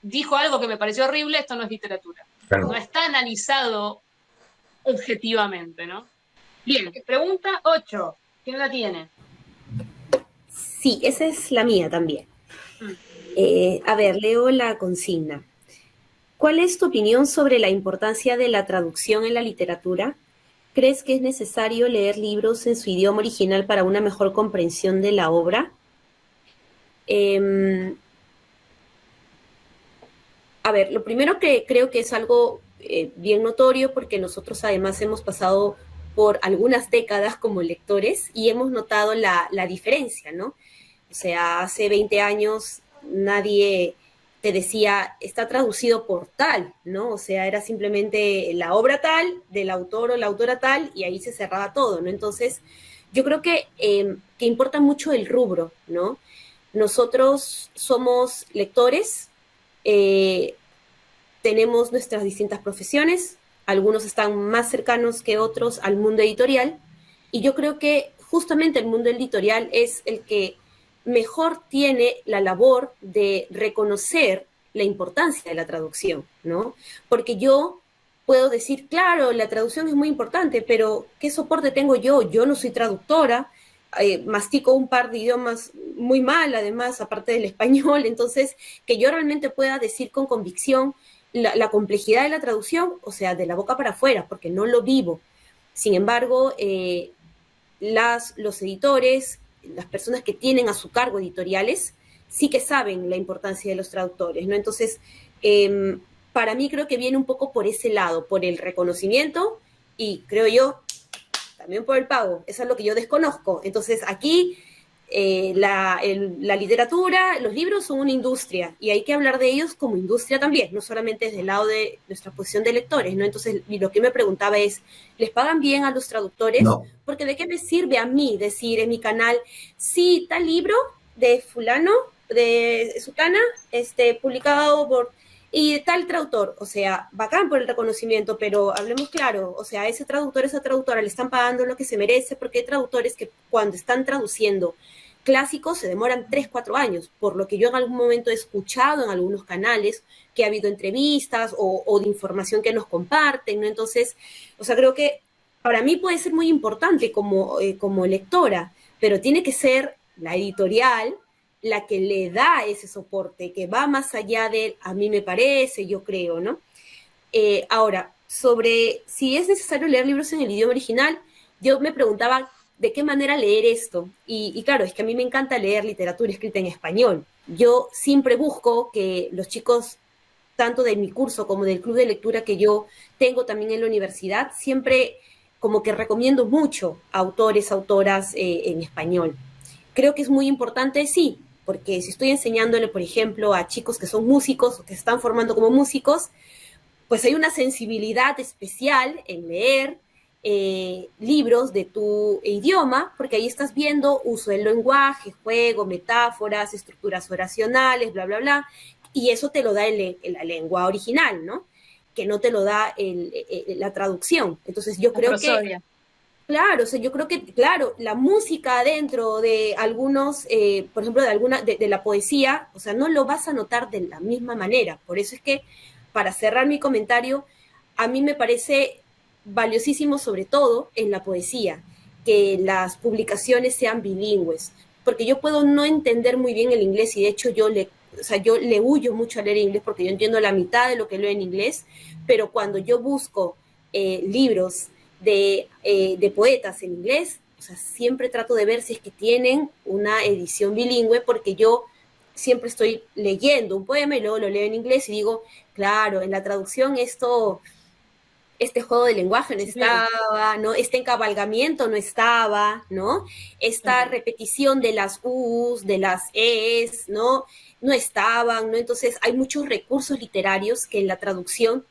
dijo algo que me pareció horrible, esto no es literatura. Claro. No está analizado objetivamente, ¿no? Bien, pregunta 8. ¿Quién la tiene? Sí, esa es la mía también. A ver, leo la consigna. ¿Cuál es tu opinión sobre la importancia de la traducción en la literatura? ¿Crees que es necesario leer libros en su idioma original para una mejor comprensión de la obra? A ver, lo primero que creo que es algo bien notorio, porque nosotros además hemos pasado por algunas décadas como lectores y hemos notado la diferencia, ¿no? O sea, hace 20 años nadie te decía, está traducido por tal, ¿no? O sea, era simplemente la obra tal, del autor o la autora tal, y ahí se cerraba todo, ¿no? Entonces, yo creo que importa mucho el rubro, ¿no? Nosotros somos lectores, tenemos nuestras distintas profesiones, algunos están más cercanos que otros al mundo editorial, y yo creo que justamente el mundo editorial es el que mejor tiene la labor de reconocer la importancia de la traducción, ¿no? Porque yo puedo decir, claro, la traducción es muy importante, pero ¿qué soporte tengo yo? Yo no soy traductora, mastico un par de idiomas muy mal, además, aparte del español, entonces, que yo realmente pueda decir con convicción la complejidad de la traducción, o sea, de la boca para afuera, porque no lo vivo. Sin embargo, los editores, las personas que tienen a su cargo editoriales, sí que saben la importancia de los traductores, ¿no? Entonces, para mí creo que viene un poco por ese lado, por el reconocimiento y creo yo, también por el pago. Eso es lo que yo desconozco. Entonces, aquí la literatura, los libros son una industria y hay que hablar de ellos como industria también, no solamente desde el lado de nuestra posición de lectores, ¿no? Entonces, lo que me preguntaba es, ¿les pagan bien a los traductores? No. Porque ¿de qué me sirve a mí decir en mi canal, sí, tal libro de fulano, de sutana, publicado por... y tal traductor, o sea, bacán por el reconocimiento, pero hablemos claro, o sea, a ese traductor, esa traductora le están pagando lo que se merece, porque hay traductores que cuando están traduciendo clásicos se demoran 3, 4 años, por lo que yo en algún momento he escuchado en algunos canales que ha habido entrevistas o de información que nos comparten, ¿no? Entonces, o sea, creo que para mí puede ser muy importante como lectora, pero tiene que ser la editorial la que le da ese soporte, que va más allá de, a mí me parece, yo creo, ¿no? Ahora, sobre si es necesario leer libros en el idioma original, yo me preguntaba de qué manera leer esto. Y claro, es que a mí me encanta leer literatura escrita en español. Yo siempre busco que los chicos tanto de mi curso como del club de lectura que yo tengo también en la universidad, siempre como que recomiendo mucho a autores, autoras en español. Creo que es muy importante, sí, porque si estoy enseñándole, por ejemplo, a chicos que son músicos o que se están formando como músicos, pues hay una sensibilidad especial en leer libros de tu idioma, porque ahí estás viendo uso del lenguaje, juego, metáforas, estructuras oracionales, bla, bla, bla, y eso te lo da la lengua original, ¿no? Que no te lo da la traducción. Entonces yo creo que, claro, o sea, yo creo que, claro, la música dentro de algunos, por ejemplo, de la poesía, o sea, no lo vas a notar de la misma manera. Por eso es que, para cerrar mi comentario, a mí me parece valiosísimo, sobre todo en la poesía, que las publicaciones sean bilingües, porque yo puedo no entender muy bien el inglés y de hecho yo le huyo mucho a leer inglés porque yo entiendo la mitad de lo que leo en inglés, pero cuando yo busco libros de poetas en inglés, o sea, siempre trato de ver si es que tienen una edición bilingüe, porque yo siempre estoy leyendo un poema y luego lo leo en inglés y digo, claro, en la traducción este juego de lenguaje no estaba, ¿no? Este encabalgamiento no estaba, ¿no? Esta repetición de las U's, de las E's, ¿no? No estaban, ¿no? Entonces hay muchos recursos literarios que en la traducción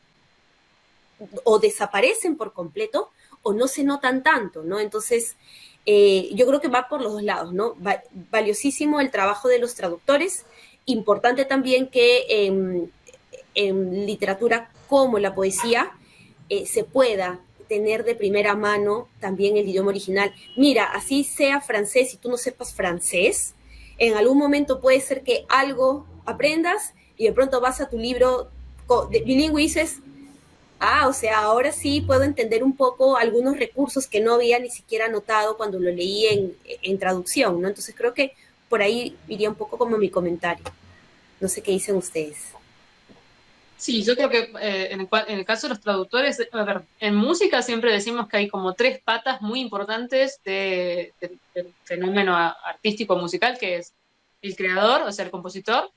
o desaparecen por completo o no se notan tanto, ¿no? Entonces, yo creo que va por los dos lados, ¿no? Valiosísimo el trabajo de los traductores, importante también que en literatura como la poesía se pueda tener de primera mano también el idioma original. Mira, así sea francés y tú no sepas francés, en algún momento puede ser que algo aprendas y de pronto vas a tu libro bilingüe y dices, o sea, ahora sí puedo entender un poco algunos recursos que no había ni siquiera notado cuando lo leí en traducción, ¿no? Entonces creo que por ahí iría un poco como mi comentario. No sé qué dicen ustedes. Sí, yo creo que en el caso de los traductores, a ver, en música siempre decimos que hay como tres patas muy importantes del fenómeno artístico musical, que es el creador, o sea, el compositor,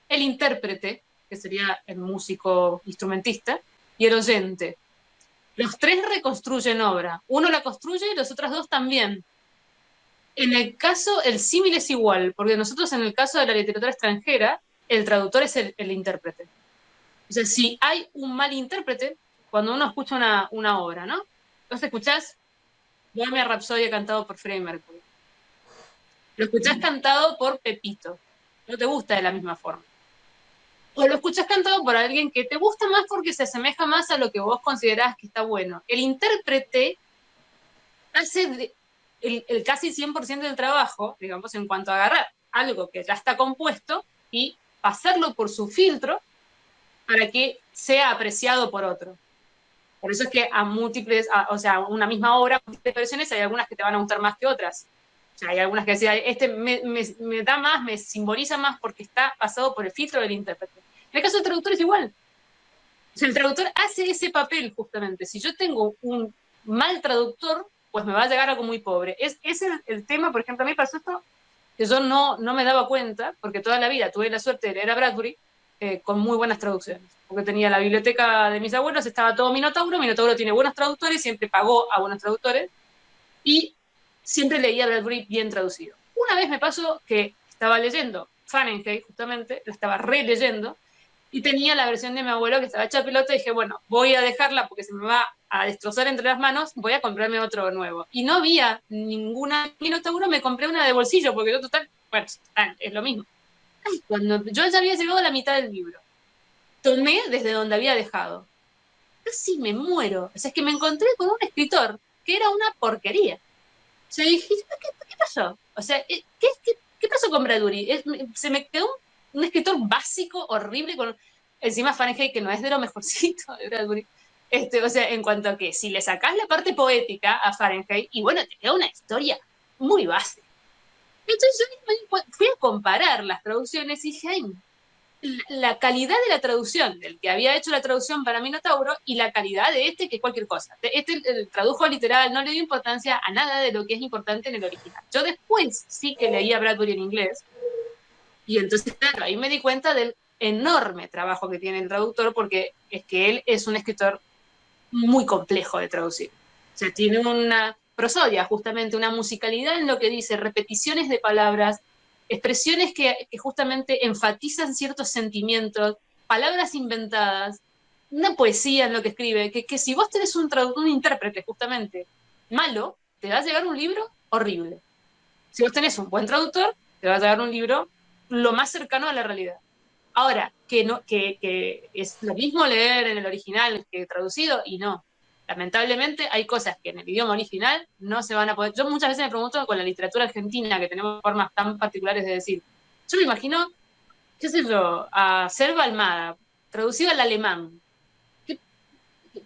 el intérprete, que sería el músico instrumentista, y el oyente. Los tres reconstruyen obra. Uno la construye y los otros dos también. En el caso, el símil es igual, porque nosotros en el caso de la literatura extranjera, el traductor es el intérprete. O sea, si hay un mal intérprete, cuando uno escucha una obra, ¿no? Vos escuchás Bohemian Rhapsody cantado por Freddie Mercury. Lo escuchás cantado por Pepito. No te gusta de la misma forma. O lo escuchas cantado por alguien que te gusta más porque se asemeja más a lo que vos considerás que está bueno. El intérprete hace el casi 100% del trabajo, digamos, en cuanto a agarrar algo que ya está compuesto y pasarlo por su filtro para que sea apreciado por otro. Por eso es que a múltiples, o sea, una misma obra, múltiples versiones, hay algunas que te van a gustar más que otras. O sea, hay algunas que decían, este me da más, me simboliza más porque está pasado por el filtro del intérprete. En el caso del traductor es igual. O sea, el traductor hace ese papel justamente. Si yo tengo un mal traductor, pues me va a llegar algo muy pobre. Es el tema, por ejemplo, a mí pasó esto, que yo no me daba cuenta, porque toda la vida tuve la suerte de leer a Bradbury con muy buenas traducciones. Porque tenía la biblioteca de mis abuelos, estaba todo Minotauro tiene buenos traductores, siempre pagó a buenos traductores, y siempre leía a Bradbury bien traducido. Una vez me pasó que estaba leyendo Fahrenheit, justamente, la estaba releyendo, y tenía la versión de mi abuelo que estaba hecha pelota, y dije, bueno, voy a dejarla porque se me va a destrozar entre las manos, voy a comprarme otro nuevo. Y no había ninguna Minotauro, me compré una de bolsillo, porque yo total, bueno, es lo mismo. Cuando yo ya había llegado a la mitad del libro, tomé desde donde había dejado. Casi me muero. O sea, es que me encontré con un escritor que era una porquería. O sea, dije, ¿qué pasó? O sea, ¿qué pasó con Bradbury? Se me quedó un escritor básico, horrible, con encima Fahrenheit, que no es de lo mejorcito de Bradbury. O sea, en cuanto a que si le sacás la parte poética a Fahrenheit, y bueno, te queda una historia muy base. Entonces yo fui a comparar las traducciones y dije, ay, la calidad de la traducción del que había hecho la traducción para Minotauro y la calidad de este, que es cualquier cosa. El tradujo literal, no le dio importancia a nada de lo que es importante en el original. Yo después sí que leía Bradbury en inglés, y entonces, claro, ahí me di cuenta del enorme trabajo que tiene el traductor, porque es que él es un escritor muy complejo de traducir. O sea, tiene una prosodia, justamente, una musicalidad en lo que dice, repeticiones de palabras, expresiones que justamente enfatizan ciertos sentimientos, palabras inventadas, una poesía en lo que escribe, que si vos tenés un intérprete justamente malo, te va a llegar un libro horrible. Si vos tenés un buen traductor, te va a llegar un libro lo más cercano a la realidad. Ahora, que es lo mismo leer en el original que traducido, y no. Lamentablemente hay cosas que en el idioma original no se van a poder. Yo muchas veces me pregunto con la literatura argentina, que tenemos formas tan particulares de decir. Yo me imagino, qué sé yo, a Selva Almada, traducido al alemán.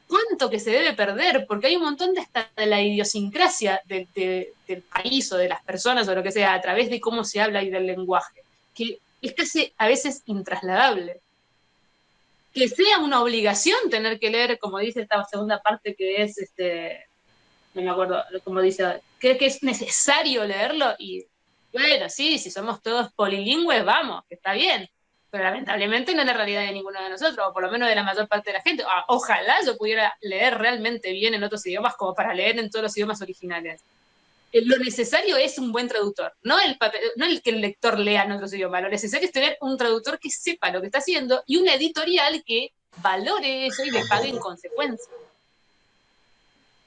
¿Cuánto que se debe perder? Porque hay un montón de la idiosincrasia del país o de las personas o lo que sea, a través de cómo se habla y del lenguaje, que es casi a veces intrasladable. Que sea una obligación tener que leer, como dice esta segunda parte, que es, no me acuerdo cómo dice, creo que es necesario leerlo, y bueno, sí, si somos todos polilingües, vamos, que está bien, pero lamentablemente no es la realidad de ninguno de nosotros, o por lo menos de la mayor parte de la gente. Ojalá yo pudiera leer realmente bien en otros idiomas, como para leer en todos los idiomas originales. Lo necesario es un buen traductor, no el que el lector lea en otros idiomas. Lo necesario es tener un traductor que sepa lo que está haciendo y una editorial que valore eso y le pague en consecuencia.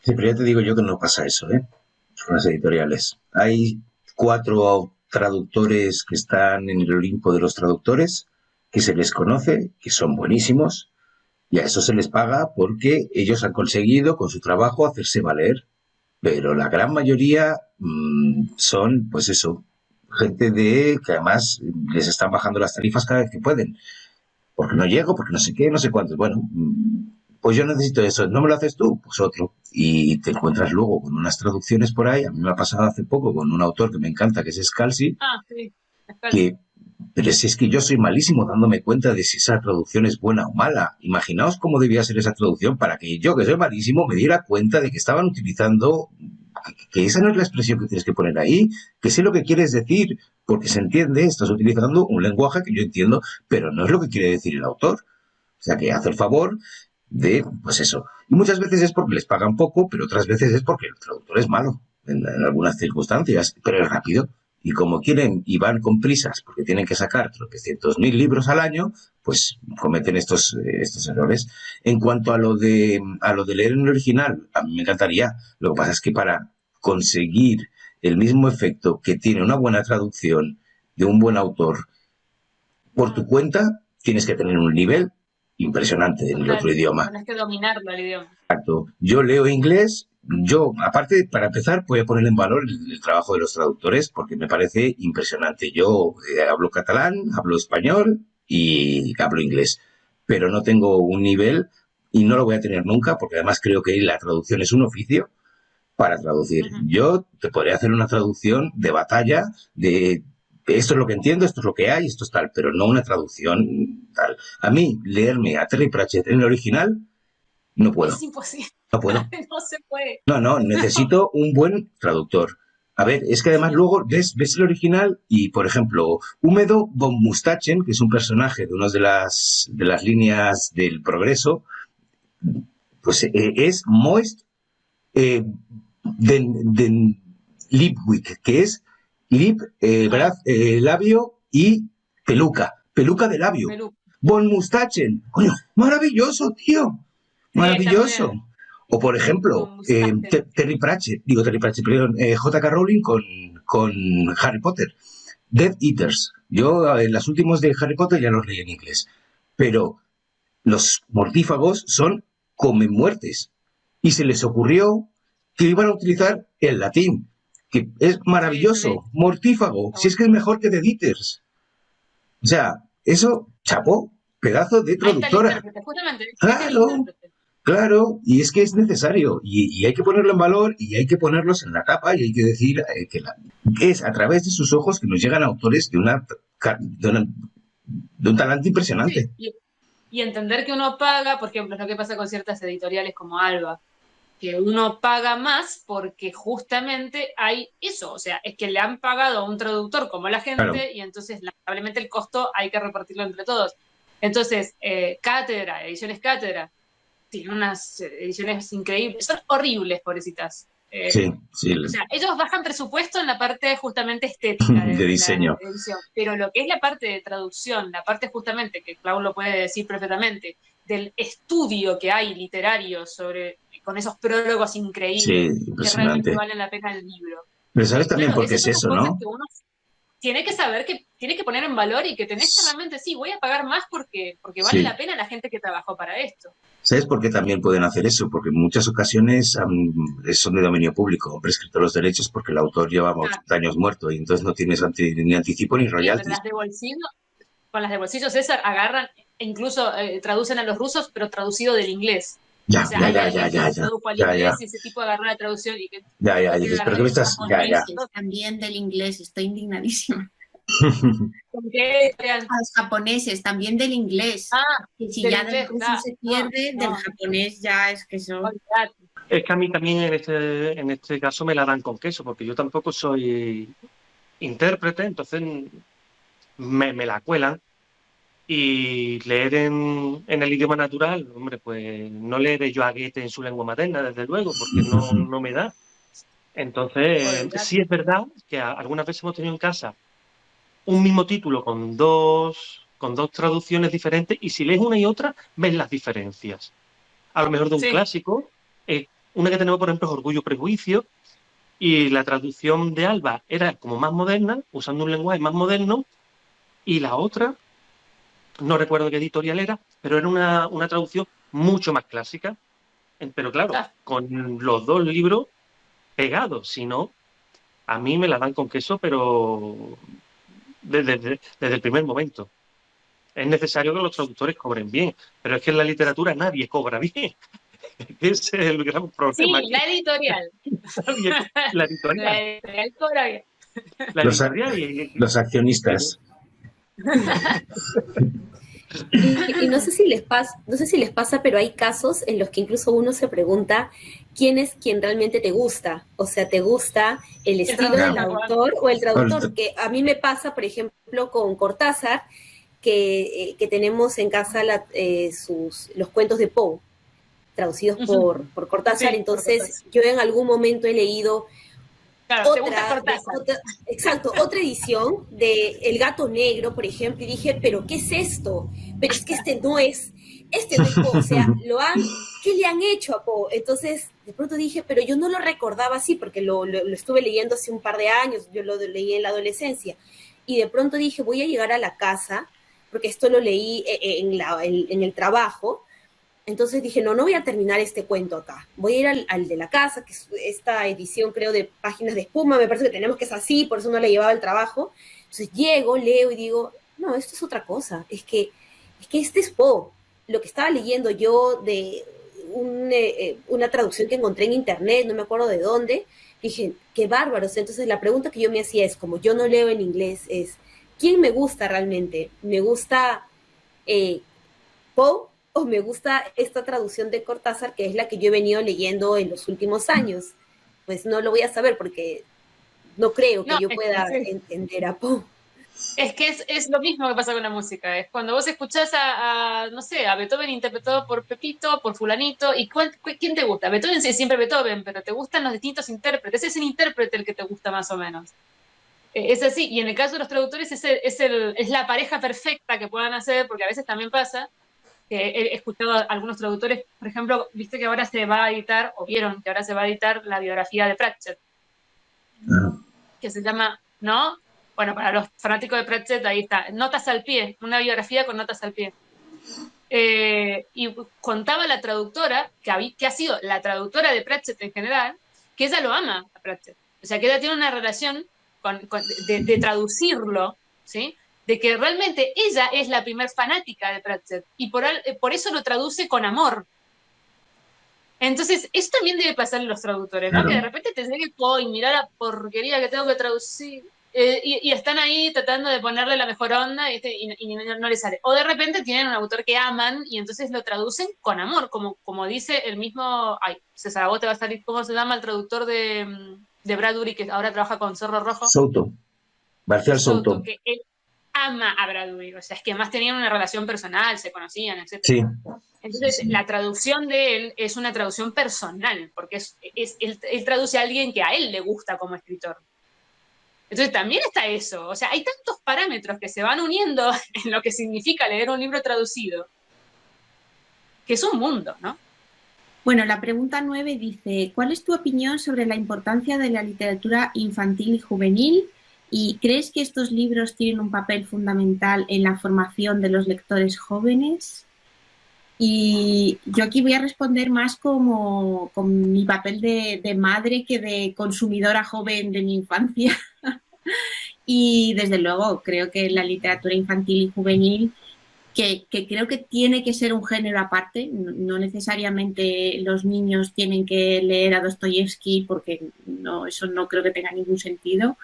Sí, pero ya te digo yo que no pasa eso, con las editoriales. Hay 4 traductores que están en el Olimpo de los traductores, que se les conoce, que son buenísimos, y a eso se les paga porque ellos han conseguido con su trabajo hacerse valer. Pero la gran mayoría son, pues eso, gente que además les están bajando las tarifas cada vez que pueden. Porque no llego, porque no sé qué, no sé cuántos. Bueno, pues yo necesito eso. ¿No me lo haces tú? Pues otro. Y te encuentras luego con unas traducciones por ahí. A mí me ha pasado hace poco con un autor que me encanta, que es Scalzi. Sí. Pero si es que yo soy malísimo dándome cuenta de si esa traducción es buena o mala. Imaginaos cómo debía ser esa traducción para que yo, que soy malísimo, me diera cuenta de que estaban utilizando, que esa no es la expresión que tienes que poner ahí, que sé lo que quieres decir, porque se entiende, estás utilizando un lenguaje que yo entiendo, pero no es lo que quiere decir el autor. O sea, que hace el favor de, pues eso. Y muchas veces es porque les pagan poco, pero otras veces es porque el traductor es malo, en algunas circunstancias, pero es rápido. Y como quieren y van con prisas porque tienen que sacar 300.000 libros al año, pues cometen estos errores. En cuanto a lo de leer en el original, a mí me encantaría. Lo que pasa es que para conseguir el mismo efecto que tiene una buena traducción de un buen autor por tu cuenta, tienes que tener un nivel impresionante en el otro idioma. Tienes que dominarlo el idioma. Exacto. Yo leo inglés. Yo, aparte, para empezar, voy a poner en valor el trabajo de los traductores porque me parece impresionante. Yo hablo catalán, hablo español y hablo inglés, pero no tengo un nivel y no lo voy a tener nunca porque además creo que la traducción es un oficio para traducir. Yo te podría hacer una traducción de batalla de esto es lo que entiendo, esto es lo que hay, esto es tal, pero no una traducción tal. A mí, leerme a Terry Pratchett en el original, no puedo. Es imposible. No puedo. No se puede. No, necesito un buen traductor. A ver, es que además luego ves el original y, por ejemplo, Húmedo von Mustachen, que es un personaje de una de las líneas del progreso, pues es Moist den Lipwick, que es lip, labio y peluca de labio. Von Mustachen, coño, maravilloso, tío, maravilloso. Sí, o, por ejemplo, Terry Pratchett, perdón, J.K. Rowling con Harry Potter. Death Eaters. Yo en los últimos de Harry Potter ya los leí en inglés. Pero los mortífagos son come muertes. Y se les ocurrió que iban a utilizar el latín, que es maravilloso. Sí. Mortífago. Si es que es mejor que Death Eaters. O sea, eso, chapó, pedazo de traductora. Claro, y es que es necesario, y hay que ponerlo en valor, y hay que ponerlos en la tapa, y hay que decir que es a través de sus ojos que nos llegan autores de un talento impresionante. Sí, y entender que uno paga, por ejemplo, es lo que pasa con ciertas editoriales como Alba, que uno paga más porque justamente hay eso, o sea, es que le han pagado a un traductor como la gente, claro. Y entonces lamentablemente el costo hay que repartirlo entre todos. Entonces, Cátedra, Ediciones Cátedra, tienen unas ediciones increíbles, son horribles, pobrecitas. Sí. O sea, ellos bajan presupuesto en la parte justamente estética De diseño. la edición, pero lo que es la parte de traducción, la parte justamente, que Clau lo puede decir perfectamente, del estudio que hay literario con esos prólogos increíbles, Sí, que impresionante. realmente valen la pena el libro. Pero sabes también Claro, por qué es esas eso, son las cosas ¿no? que uno tiene que saber, que tiene que poner en valor y que tenés que realmente, sí, voy a pagar más porque vale Sí. la pena la gente que trabajó para esto. ¿Sabes por qué también pueden hacer eso? Porque en muchas ocasiones son de dominio público, han prescrito los derechos porque el autor lleva 80 años muerto y entonces no tienes ni anticipo ni Sí, pero royalties. las de bolsillo, con las de bolsillo César agarran, e incluso traducen a los rusos, pero traducido del inglés. Ya, O sea, hay alguien que ya, lo tradujo al ya. inglés y ese tipo agarró la traducción y que Ya, tiene dices, la pero ¿qué me estás...? Ya. También del inglés, estoy indignadísima. ¿Con qué? A los japoneses, también del inglés. Ah, que si del ya inglés, del ruso claro, se pierde, no. del japonés ya es que eso... Olvidate. Es que a mí también en este caso me la dan con queso, porque yo tampoco soy intérprete, entonces me la cuelan. Y leer en el idioma natural, hombre, pues no leeré yo a Goethe en su lengua materna, desde luego, porque no me da. Entonces, sí es verdad que algunas veces hemos tenido en casa un mismo título con dos traducciones diferentes, y si lees una y otra, ves las diferencias. A lo mejor de un clásico, una que tenemos, por ejemplo, es Orgullo y Prejuicio, y la traducción de Alba era como más moderna, usando un lenguaje más moderno, y la otra, no recuerdo qué editorial era, pero era una traducción mucho más clásica. Pero claro, con los dos libros pegados, si no, a mí me la dan con queso, pero desde el primer momento. Es necesario que los traductores cobren bien, pero es que en la literatura nadie cobra bien. Ese es el gran problema. Sí, la editorial. La editorial. La editorial cobra bien. La editorial los accionistas. Y no sé si les pasa, pero hay casos en los que incluso uno se pregunta quién es quien realmente te gusta. O sea, ¿te gusta el estilo del autor o el traductor? Que a mí me pasa, por ejemplo, con Cortázar, que tenemos en casa los cuentos de Poe, traducidos por Cortázar. Sí, entonces, yo en algún momento he leído otra edición de El Gato Negro, por ejemplo, y dije, pero ¿qué es esto? Pero es que este no es Poe, o sea, ¿qué le han hecho a Poe? Entonces, de pronto dije, pero yo no lo recordaba así, porque lo estuve leyendo hace un par de años, yo lo leí en la adolescencia, y de pronto dije, voy a llegar a la casa, porque esto lo leí en el trabajo. Entonces dije, no voy a terminar este cuento acá. Voy a ir al de la casa, que es esta edición, creo, de Páginas de Espuma. Me parece que tenemos que es así, por eso no la llevaba al trabajo. Entonces llego, leo y digo, no, esto es otra cosa. Es que este es Poe. Lo que estaba leyendo yo de una traducción que encontré en internet, no me acuerdo de dónde, dije, qué bárbaros. Entonces la pregunta que yo me hacía es, como yo no leo en inglés, es, ¿quién me gusta realmente? ¿Me gusta Poe? ¿O me gusta esta traducción de Cortázar, que es la que yo he venido leyendo en los últimos años? Pues no lo voy a saber porque no creo que yo pueda entender a Poe. Es que es lo mismo que pasa con la música. Es cuando vos escuchás a Beethoven interpretado por Pepito, por fulanito, ¿y quién te gusta? Beethoven es siempre Beethoven, pero te gustan los distintos intérpretes. Es el intérprete el que te gusta más o menos. Es así, y en el caso de los traductores es la pareja perfecta que puedan hacer, porque a veces también pasa que he escuchado a algunos traductores, por ejemplo, viste que ahora se va a editar, o vieron que ahora se va a editar la biografía de Pratchett, que se llama, ¿no? Bueno, para los fanáticos de Pratchett, ahí está, Notas al pie, una biografía con notas al pie. Y contaba la traductora, que ha sido la traductora de Pratchett en general, que ella lo ama a Pratchett. O sea, que ella tiene una relación de traducirlo, ¿sí? De que realmente ella es la primer fanática de Pratchett y por eso lo traduce con amor. Entonces, eso también debe pasar en los traductores, ¿no? Claro. Que de repente te llegue y mira la porquería que tengo que traducir y están ahí tratando de ponerle la mejor onda y no les sale. O de repente tienen un autor que aman y entonces lo traducen con amor, como dice el mismo... Ay, César, a vos te va a salir, ¿cómo se llama el traductor de Bradbury que ahora trabaja con Zorro Rojo? Souto. Marcial Souto. Que él ama a Bradbury, o sea, es que además tenían una relación personal, se conocían, etc. Sí. Entonces, la traducción de él es una traducción personal, porque él traduce a alguien que a él le gusta como escritor. Entonces, también está eso. O sea, hay tantos parámetros que se van uniendo en lo que significa leer un libro traducido, que es un mundo, ¿no? Bueno, la pregunta 9 dice, ¿cuál es tu opinión sobre la importancia de la literatura infantil y juvenil? ¿Y crees que estos libros tienen un papel fundamental en la formación de los lectores jóvenes? Y yo aquí voy a responder más como con mi papel de madre que de consumidora joven de mi infancia. Y desde luego creo que la literatura infantil y juvenil, que creo que tiene que ser un género aparte, no necesariamente los niños tienen que leer a Dostoyevsky porque no, eso no creo que tenga ningún sentido.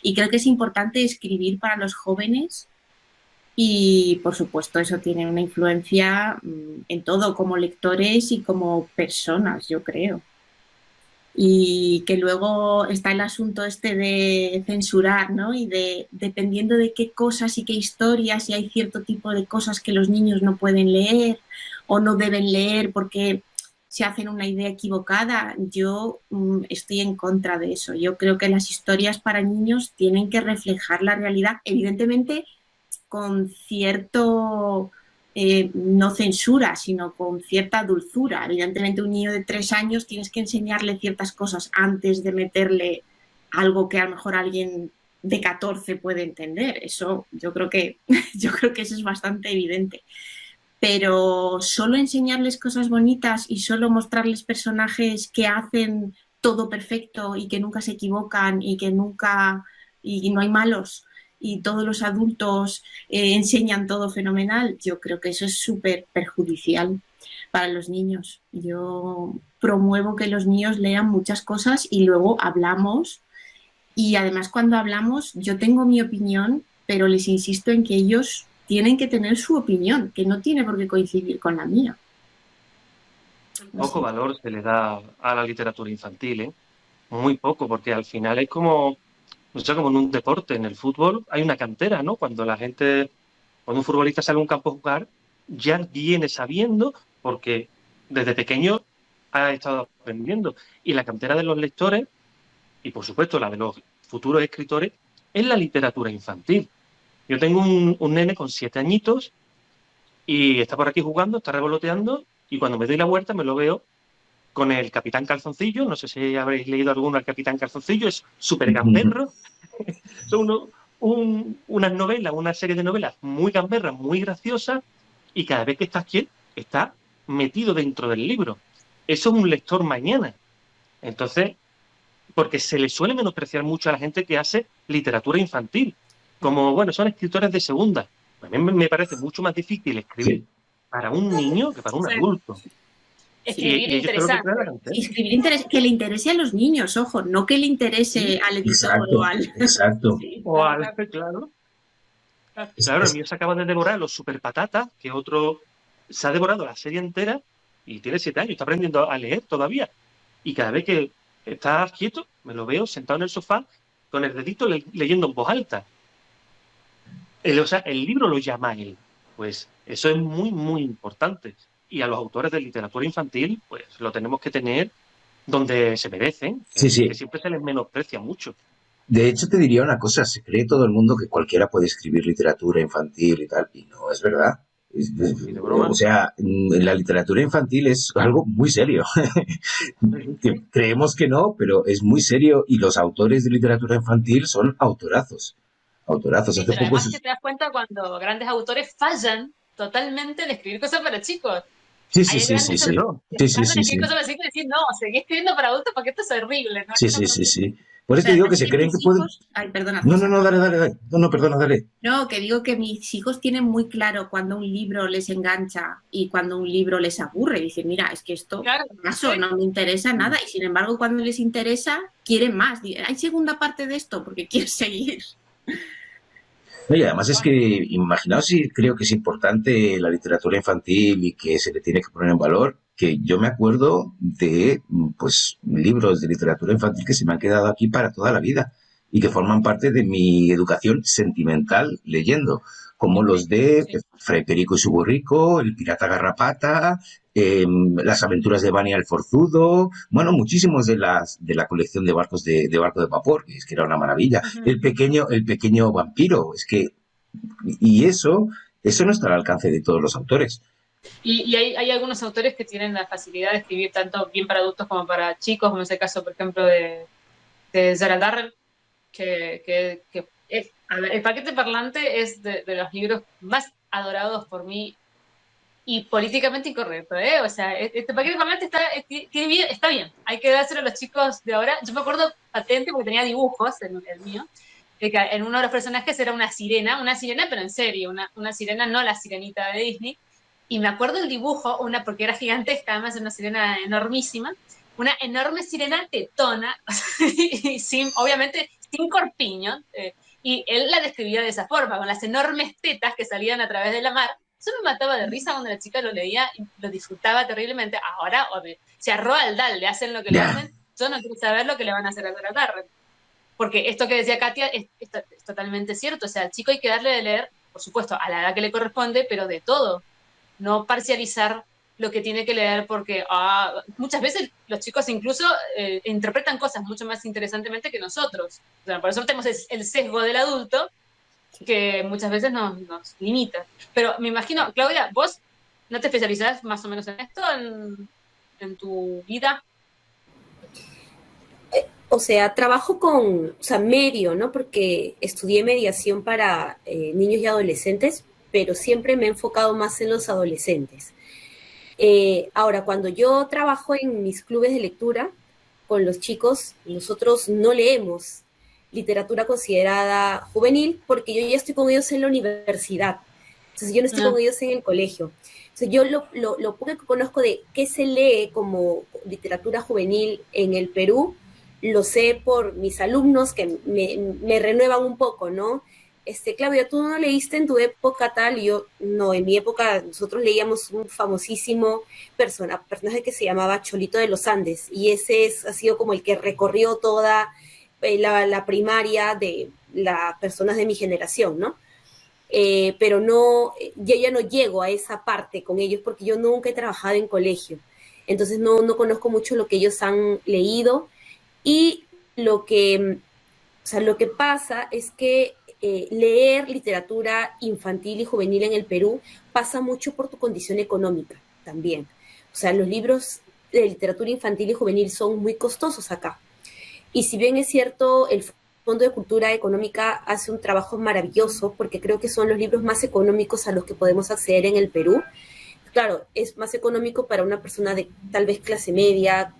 Y creo que es importante escribir para los jóvenes y, por supuesto, eso tiene una influencia en todo, como lectores y como personas, yo creo. Y que luego está el asunto este de censurar, ¿no? Y de, dependiendo de qué cosas y qué historias, y hay cierto tipo de cosas que los niños no pueden leer o no deben leer porque se hacen una idea equivocada. Yo estoy en contra de eso. Yo creo que las historias para niños tienen que reflejar la realidad, evidentemente con cierto, no censura, sino con cierta dulzura. Evidentemente un niño de 3 años tienes que enseñarle ciertas cosas antes de meterle algo que a lo mejor alguien de 14 puede entender. Eso yo creo que eso es bastante evidente. Pero solo enseñarles cosas bonitas y solo mostrarles personajes que hacen todo perfecto y que nunca se equivocan y que nunca, y no hay malos, y todos los adultos enseñan todo fenomenal, yo creo que eso es súper perjudicial para los niños. Yo promuevo que los niños lean muchas cosas y luego hablamos, y además cuando hablamos yo tengo mi opinión, pero les insisto en que ellos tienen que tener su opinión, que no tiene por qué coincidir con la mía. Poco valor se le da a la literatura infantil, ¿eh? Muy poco, porque al final es como, no sé, como en un deporte. En el fútbol hay una cantera, ¿no? Cuando un futbolista sale a un campo a jugar, ya viene sabiendo, porque desde pequeño ha estado aprendiendo. Y la cantera de los lectores, y por supuesto la de los futuros escritores, es la literatura infantil. Yo tengo un nene con 7 añitos y está por aquí jugando, está revoloteando, y cuando me doy la vuelta me lo veo con el Capitán Calzoncillo. No sé si habréis leído alguno al Capitán Calzoncillo, es súper gamberro. Son unas novelas, una serie de novelas muy gamberras, muy graciosas, y cada vez que está aquí, está metido dentro del libro. Eso es un lector mañana. Entonces, porque se le suele menospreciar mucho a la gente que hace literatura infantil. Como, bueno, son escritores de segunda. A mí me parece mucho más difícil escribir para un niño que para un adulto. Escribir interesante. Que le interese a los niños, ojo, no que le interese al editor o al... Exacto. O al... Claro. Claro, el mío se acaba de devorar Los Super Patatas, que otro se ha devorado la serie entera y tiene 7 años, está aprendiendo a leer todavía. Y cada vez que está quieto, me lo veo sentado en el sofá con el dedito leyendo en voz alta. O sea, el libro lo llama a él. Pues eso es muy, muy importante. Y a los autores de literatura infantil, pues lo tenemos que tener donde se merecen, que siempre se les menosprecia mucho. De hecho, te diría una cosa, se cree todo el mundo que cualquiera puede escribir literatura infantil y tal, y no es verdad. O sea, la literatura infantil es algo muy serio. Creemos que no, pero es muy serio, y los autores de literatura infantil son autorazos. Sí, pero además que te das cuenta cuando grandes autores fallan totalmente en escribir cosas para chicos. Sí. Cosas para chicos y decir, no, seguí escribiendo para adultos porque esto es horrible, ¿no? Sí. Por eso te digo que se creen que pueden... Ay, perdona. No, dale. No, perdona, dale. No, que digo que mis hijos tienen muy claro cuando un libro les engancha y cuando un libro les aburre. Dicen, mira, es que esto no me interesa nada. Y sin embargo, cuando les interesa, quieren más. Hay segunda parte de esto porque quieren seguir. Y además es que, imaginaos, si creo que es importante la literatura infantil y que se le tiene que poner en valor, que yo me acuerdo de, pues, libros de literatura infantil que se me han quedado aquí para toda la vida y que forman parte de mi educación sentimental leyendo, como los de Fray Perico y su burrico, El pirata Garrapata, Las aventuras de Bani el Forzudo, bueno, muchísimos de la colección de barcos de barco de vapor, que es que era una maravilla. El pequeño vampiro, es que, y eso no está al alcance de todos los autores. Y hay algunos autores que tienen la facilidad de escribir tanto bien para adultos como para chicos, como es el caso, por ejemplo, de Gerald Darrell, que es, a ver, El paquete parlante es de los libros más adorados por mí y políticamente incorrecto, ¿eh? O sea, este paquete parlante está bien, hay que dárselo a los chicos de ahora. Yo me acuerdo patente porque tenía dibujos, el mío, de que en uno de los personajes era una sirena pero en serio, una sirena, no la sirenita de Disney, y me acuerdo el dibujo, porque era gigantesca, además era una sirena enormísima, una enorme sirena tetona, y obviamente sin corpiño, y él la describía de esa forma, con las enormes tetas que salían a través de la mar. Eso me mataba de risa cuando la chica lo leía y lo disfrutaba terriblemente. Ahora, si a Roald Dahl le hacen lo que le hacen, yo no quiero saber lo que le van a hacer a Dora Darren. Porque esto que decía Katia es totalmente cierto. O sea, al chico hay que darle de leer, por supuesto, a la edad que le corresponde, pero de todo. No parcializar lo que tiene que leer, porque muchas veces los chicos incluso interpretan cosas mucho más interesantemente que nosotros. O sea, por eso tenemos el sesgo del adulto que muchas veces nos limita. Pero me imagino, Claudia, ¿vos no te especializás más o menos en esto en tu vida? O sea, trabajo con, o sea, medio, ¿no? Porque estudié mediación para niños y adolescentes, pero siempre me he enfocado más en los adolescentes. Ahora, cuando yo trabajo en mis clubes de lectura con los chicos, nosotros no leemos literatura considerada juvenil porque yo ya estoy con ellos en la universidad. Entonces, yo no estoy con ellos en el colegio. Entonces, yo lo poco que conozco de qué se lee como literatura juvenil en el Perú, lo sé por mis alumnos que me renuevan un poco, ¿no? Claudia, ¿tú no leíste en tu época tal? Y yo, no, en mi época nosotros leíamos un famosísimo personaje que se llamaba Cholito de los Andes, y ese ha sido como el que recorrió toda la primaria de las personas de mi generación, ¿no? Pero no, yo ya no llego a esa parte con ellos porque yo nunca he trabajado en colegio, entonces no conozco mucho lo que ellos han leído, y lo que pasa es que leer literatura infantil y juvenil en el Perú pasa mucho por tu condición económica también. O sea, los libros de literatura infantil y juvenil son muy costosos acá. Y si bien es cierto, el Fondo de Cultura Económica hace un trabajo maravilloso, porque creo que son los libros más económicos a los que podemos acceder en el Perú. Claro, es más económico para una persona de tal vez clase media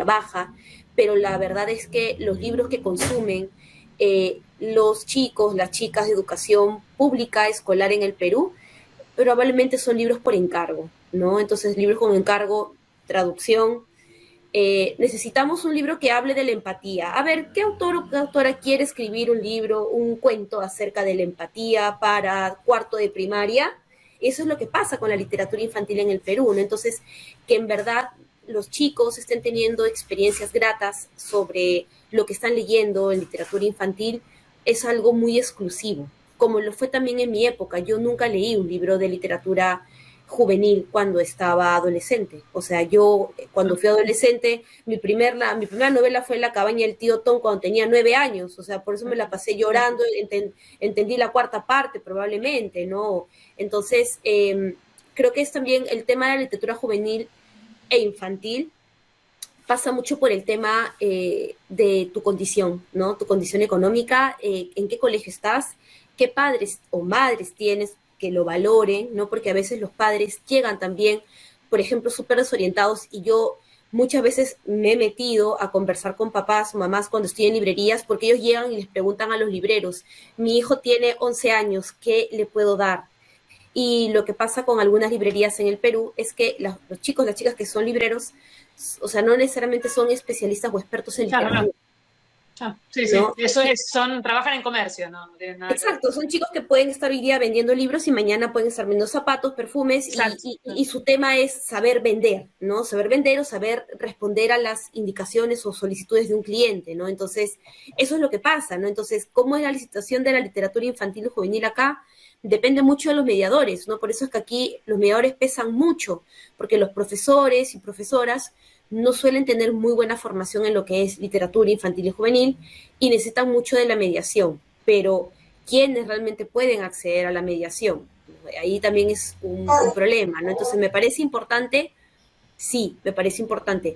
baja, pero la verdad es que los libros que consumen los chicos, las chicas de educación pública escolar en el Perú, probablemente son libros por encargo, ¿no? Entonces, libros con encargo, traducción. Necesitamos un libro que hable de la empatía. A ver, ¿qué autor o qué autora quiere escribir un libro, un cuento acerca de la empatía para cuarto de primaria? Eso es lo que pasa con la literatura infantil en el Perú, ¿no? Entonces, que en verdad los chicos estén teniendo experiencias gratas sobre lo que están leyendo en literatura infantil es algo muy exclusivo, como lo fue también en mi época. Yo nunca leí un libro de literatura juvenil cuando estaba adolescente. O sea, yo cuando fui adolescente, mi primera novela fue La cabaña del tío Tom cuando tenía 9 años. O sea, por eso me la pasé llorando, entendí la cuarta parte probablemente, ¿no? Entonces, creo que es también el tema de la literatura juvenil e infantil pasa mucho por el tema de tu condición, ¿no? Tu condición económica, en qué colegio estás, qué padres o madres tienes que lo valoren, ¿no? Porque a veces los padres llegan también, por ejemplo, súper desorientados, y yo muchas veces me he metido a conversar con papás o mamás cuando estoy en librerías, porque ellos llegan y les preguntan a los libreros, mi hijo tiene 11 años, ¿qué le puedo dar? Y lo que pasa con algunas librerías en el Perú es que los chicos, las chicas que son libreros, o sea, no necesariamente son especialistas o expertos en literatura. Sí, ¿no? Eso trabajan en comercio, ¿no? Exacto, son chicos que pueden estar hoy día vendiendo libros y mañana pueden estar vendiendo zapatos, perfumes, y su tema es saber vender, ¿no? Saber vender o saber responder a las indicaciones o solicitudes de un cliente, ¿no? Entonces, eso es lo que pasa, ¿no? Entonces, ¿cómo es la situación de la literatura infantil y juvenil acá? Depende mucho de los mediadores, ¿no? Por eso es que aquí los mediadores pesan mucho, porque los profesores y profesoras no suelen tener muy buena formación en lo que es literatura infantil y juvenil y necesitan mucho de la mediación, pero ¿quiénes realmente pueden acceder a la mediación? Ahí también es un problema, ¿no? Entonces me parece importante, sí, me parece importante,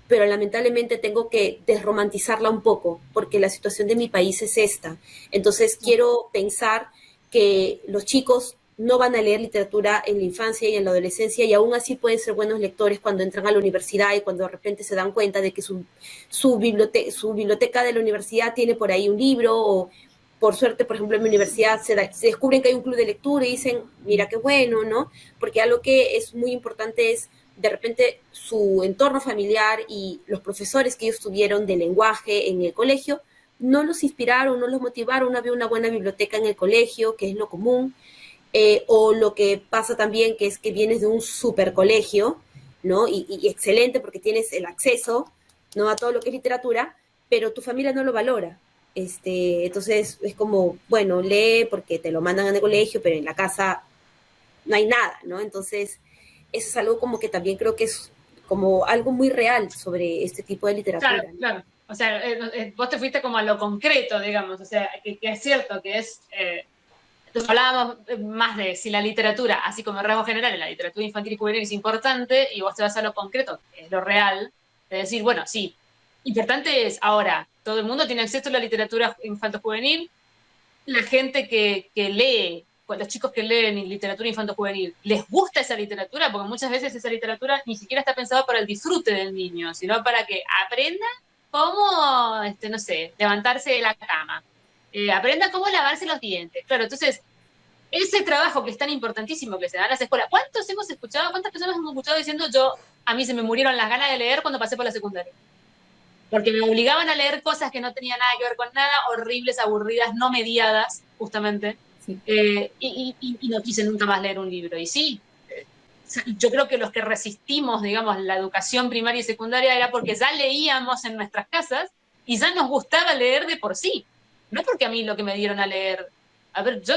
pero lamentablemente tengo que desromantizarla un poco, porque la situación de mi país es esta. Entonces quiero pensar que los chicos no van a leer literatura en la infancia y en la adolescencia y aún así pueden ser buenos lectores cuando entran a la universidad y cuando de repente se dan cuenta de que su biblioteca de la universidad tiene por ahí un libro o por suerte, por ejemplo, en mi universidad se descubren que hay un club de lectura y dicen, mira qué bueno, ¿no? Porque algo que es muy importante es de repente su entorno familiar y los profesores que ellos tuvieron de lenguaje en el colegio no los inspiraron, no los motivaron, no había una buena biblioteca en el colegio, que es lo común, o lo que pasa también, que es que vienes de un super colegio, ¿no? Y excelente porque tienes el acceso, ¿no? A todo lo que es literatura, pero tu familia no lo valora. Entonces es como, bueno, lee porque te lo mandan en el colegio, pero en la casa no hay nada, ¿no? Entonces, eso es algo como que también creo que es como algo muy real sobre este tipo de literatura. Claro, claro. O sea, vos te fuiste como a lo concreto, digamos, o sea, que es cierto que es... Entonces hablábamos más de si la literatura, así como en rasgo general, la literatura infantil y juvenil es importante, y vos te vas a lo concreto, que es lo real, de decir, bueno, sí, importante es ahora, todo el mundo tiene acceso a la literatura infanto-juvenil, la gente que lee, los chicos que leen literatura infanto-juvenil, ¿les gusta esa literatura? Porque muchas veces esa literatura ni siquiera está pensada para el disfrute del niño, sino para que aprenda cómo, no sé, levantarse de la cama, aprenda cómo lavarse los dientes. Claro, entonces, ese trabajo que es tan importantísimo que se da en las escuelas, ¿cuántas personas hemos escuchado diciendo a mí se me murieron las ganas de leer cuando pasé por la secundaria? Porque me obligaban a leer cosas que no tenían nada que ver con nada, horribles, aburridas, no mediadas, justamente, sí. Y no quise nunca más leer un libro. Y sí, yo creo que los que resistimos, digamos, la educación primaria y secundaria era porque ya leíamos en nuestras casas y ya nos gustaba leer de por sí. No porque a mí lo que me dieron a leer, a ver, yo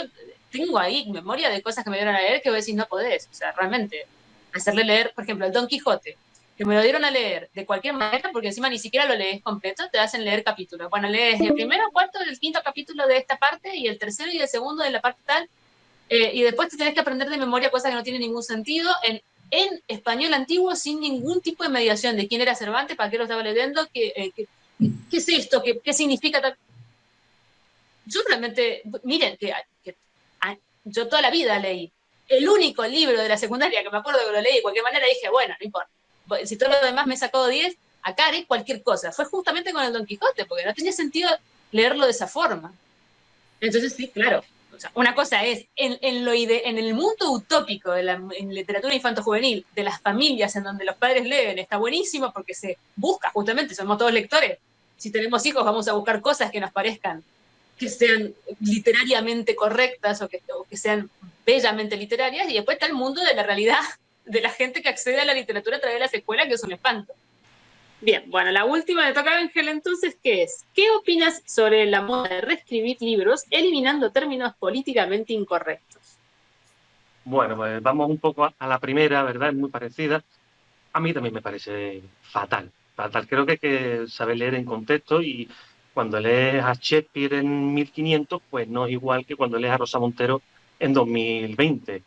tengo ahí memoria de cosas que me dieron a leer que vos decís no podés, o sea, realmente, hacerle leer, por ejemplo, el Don Quijote, que me lo dieron a leer de cualquier manera, porque encima ni siquiera lo lees completo, te hacen leer capítulos. Bueno, lees el primero, cuarto, el quinto capítulo de esta parte, y el tercero y el segundo de la parte tal, y después te tenés que aprender de memoria cosas que no tienen ningún sentido, en español antiguo, sin ningún tipo de mediación de quién era Cervantes, para qué lo estaba leyendo, qué es esto, qué significa tal. Yo realmente, miren, yo toda la vida leí. El único libro de la secundaria que me acuerdo que lo leí de cualquier manera, dije, bueno, no importa. Si todo lo demás me sacó 10, acá haré cualquier cosa. Fue justamente con el Don Quijote, porque no tenía sentido leerlo de esa forma. Entonces, sí, claro. O sea, una cosa es, en el mundo utópico de en literatura infanto-juvenil, de las familias en donde los padres leen, está buenísimo porque se busca, justamente, somos todos lectores. Si tenemos hijos, vamos a buscar cosas que nos parezcan que sean literariamente correctas o que sean bellamente literarias, y después está el mundo de la realidad de la gente que accede a la literatura a través de las escuelas, que es un espanto. Bien, bueno, la última le toca a Ángel entonces, ¿qué es? ¿Qué opinas sobre la moda de reescribir libros eliminando términos políticamente incorrectos? Bueno, pues vamos un poco a la primera, ¿verdad? Es muy parecida. A mí también me parece fatal. Fatal. Creo que hay que saber leer en contexto, y cuando lees a Shakespeare en 1500, pues no es igual que cuando lees a Rosa Montero en 2020.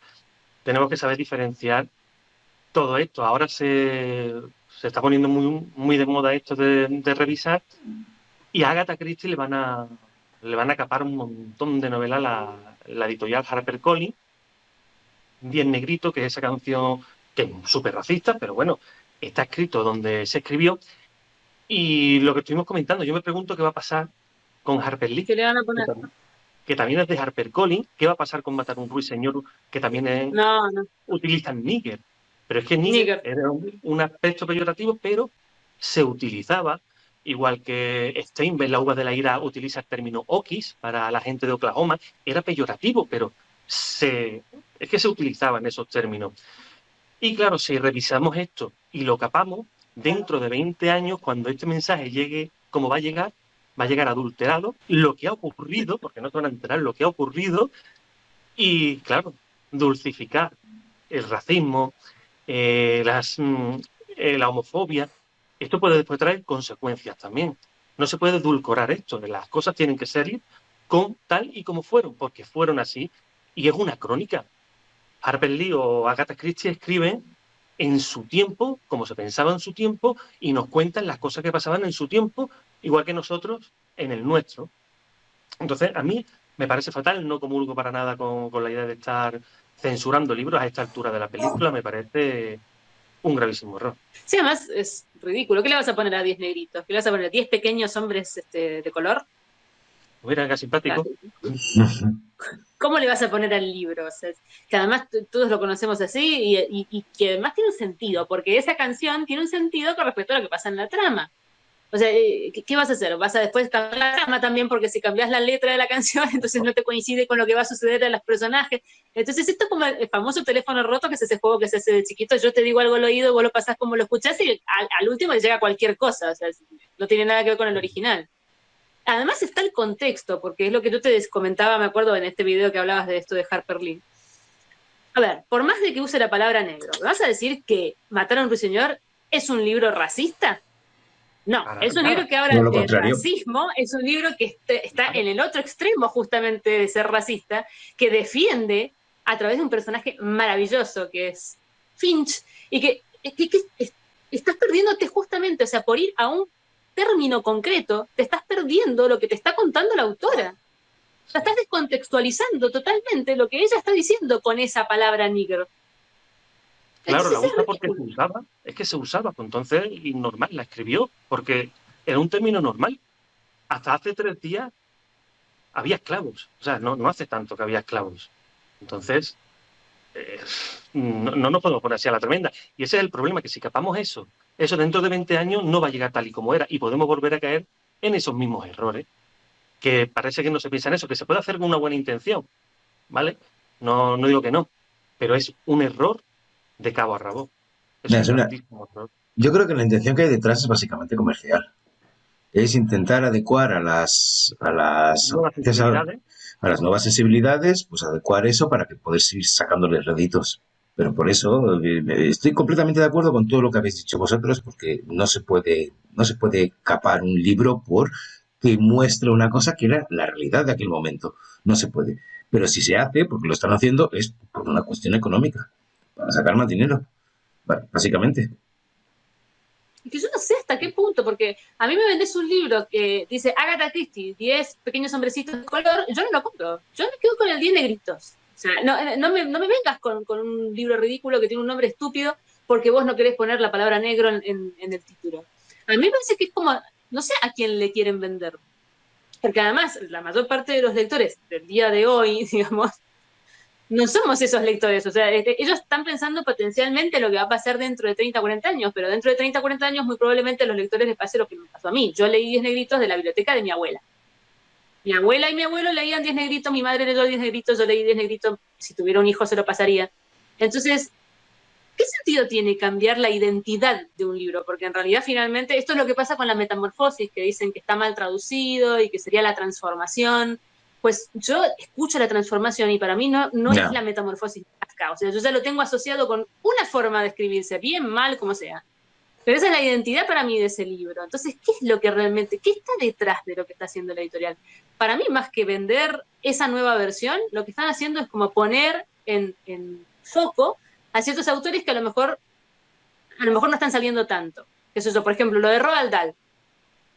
Tenemos que saber diferenciar todo esto. Ahora se está poniendo muy de moda esto de revisar, y a Agatha Christie le van a capar un montón de novelas la editorial HarperCollins. Bien Negrito, que es esa canción que es súper racista, pero bueno, está escrito donde se escribió. Y lo que estuvimos comentando, yo me pregunto qué va a pasar con Harper Lee, ¿Qué le van a poner? que también es de HarperCollins. ¿Qué va a pasar con Matar un Ruiseñor, que también es, No. utilizan níger? Pero es que níger era un aspecto peyorativo, pero se utilizaba, igual que Steinbeck, La uva de la ira, utiliza el término okis para la gente de Oklahoma, era peyorativo, pero es que se utilizaban esos términos. Y claro, si revisamos esto y lo capamos, dentro de 20 años, cuando este mensaje llegue como va a llegar adulterado, lo que ha ocurrido, porque no te van a enterar lo que ha ocurrido, y claro, dulcificar el racismo, la homofobia, esto puede después traer consecuencias también. No se puede edulcorar esto, las cosas tienen que ser con tal y como fueron, porque fueron así, y es una crónica. Harper Lee o Agatha Christie escriben en su tiempo, como se pensaba en su tiempo, y nos cuentan las cosas que pasaban en su tiempo, igual que nosotros en el nuestro. Entonces, a mí me parece fatal, no comulgo para nada con la idea de estar censurando libros a esta altura de la película, me parece un gravísimo error. Sí, además es ridículo. ¿Qué le vas a poner a 10 negritos? ¿Qué le vas a poner? ¿10 pequeños hombres de color? Mira, qué simpático. ¿Cómo le vas a poner al libro? O sea, que además todos lo conocemos así y que además tiene un sentido, porque esa canción tiene un sentido con respecto a lo que pasa en la trama. O sea, ¿qué vas a hacer? ¿Vas a después cambiar la trama también? Porque si cambias la letra de la canción, entonces no te coincide con lo que va a suceder a los personajes. Entonces esto es como el famoso teléfono roto, que es ese juego que se hace de chiquito. Yo te digo algo al oído, vos lo pasás como lo escuchás y al último le llega cualquier cosa. O sea, no tiene nada que ver con el original. Además está el contexto, porque es lo que yo te comentaba, me acuerdo, en este video que hablabas de esto de Harper Lee. A ver, por más de que use la palabra negro, ¿me vas a decir que Matar a un ruiseñor es un libro racista? No, es un libro que habla de racismo, es un libro que está en el otro extremo justamente de ser racista, que defiende a través de un personaje maravilloso que es Finch, y que estás perdiéndote justamente, o sea, por ir a un término concreto, te estás perdiendo lo que te está contando la autora. O sea, estás descontextualizando totalmente lo que ella está diciendo con esa palabra negro. Claro, la usa porque se usaba, es que se usaba, pues entonces, y normal, la escribió, porque era un término normal. Hasta hace 3 días había esclavos, o sea, no hace tanto que había esclavos. Entonces, no nos podemos poner así a la tremenda. Y ese es el problema, que si capamos eso dentro de 20 años no va a llegar tal y como era, y podemos volver a caer en esos mismos errores, que parece que no se piensa en eso, que se puede hacer con una buena intención, ¿vale? No digo que no, pero es un error de cabo a rabo. Yo creo que la intención que hay detrás es básicamente comercial. Es intentar adecuar a las nuevas sensibilidades, pues adecuar eso para que podáis ir sacándole réditos. Pero por eso estoy completamente de acuerdo con todo lo que habéis dicho vosotros, porque no se puede capar un libro por que muestre una cosa que era la realidad de aquel momento. No se puede. Pero si se hace, porque lo están haciendo, es por una cuestión económica, para sacar más dinero, básicamente. Que yo no sé hasta qué punto, porque a mí me vendés un libro que dice Agatha Christie, 10 pequeños hombrecitos de color, yo no lo compro, yo me quedo con el 10 negritos. O sea, no me vengas con un libro ridículo que tiene un nombre estúpido porque vos no querés poner la palabra negro en el título. A mí me parece que es como, no sé a quién le quieren vender. Porque además, la mayor parte de los lectores del día de hoy, digamos, no somos esos lectores. O sea, ellos están pensando potencialmente lo que va a pasar dentro de 30, 40 años, pero dentro de 30, 40 años muy probablemente a los lectores les pase lo que me pasó a mí. Yo leí 10 negritos de la biblioteca de mi abuela. Mi abuela y mi abuelo leían 10 negritos, mi madre leyó 10 negritos, yo leí 10 negritos, si tuviera un hijo se lo pasaría. Entonces, ¿qué sentido tiene cambiar la identidad de un libro? Porque en realidad finalmente esto es lo que pasa con la metamorfosis, que dicen que está mal traducido y que sería la transformación. Pues yo escucho la transformación y para mí no es la metamorfosis acá. O sea, yo ya lo tengo asociado con una forma de escribirse, bien, mal, como sea. Pero esa es la identidad para mí de ese libro. Entonces, ¿qué es lo que realmente, qué está detrás de lo que está haciendo la editorial? Para mí, más que vender esa nueva versión, lo que están haciendo es como poner en foco a ciertos autores que a lo mejor no están saliendo tanto. Eso, por ejemplo, lo de Roald Dahl.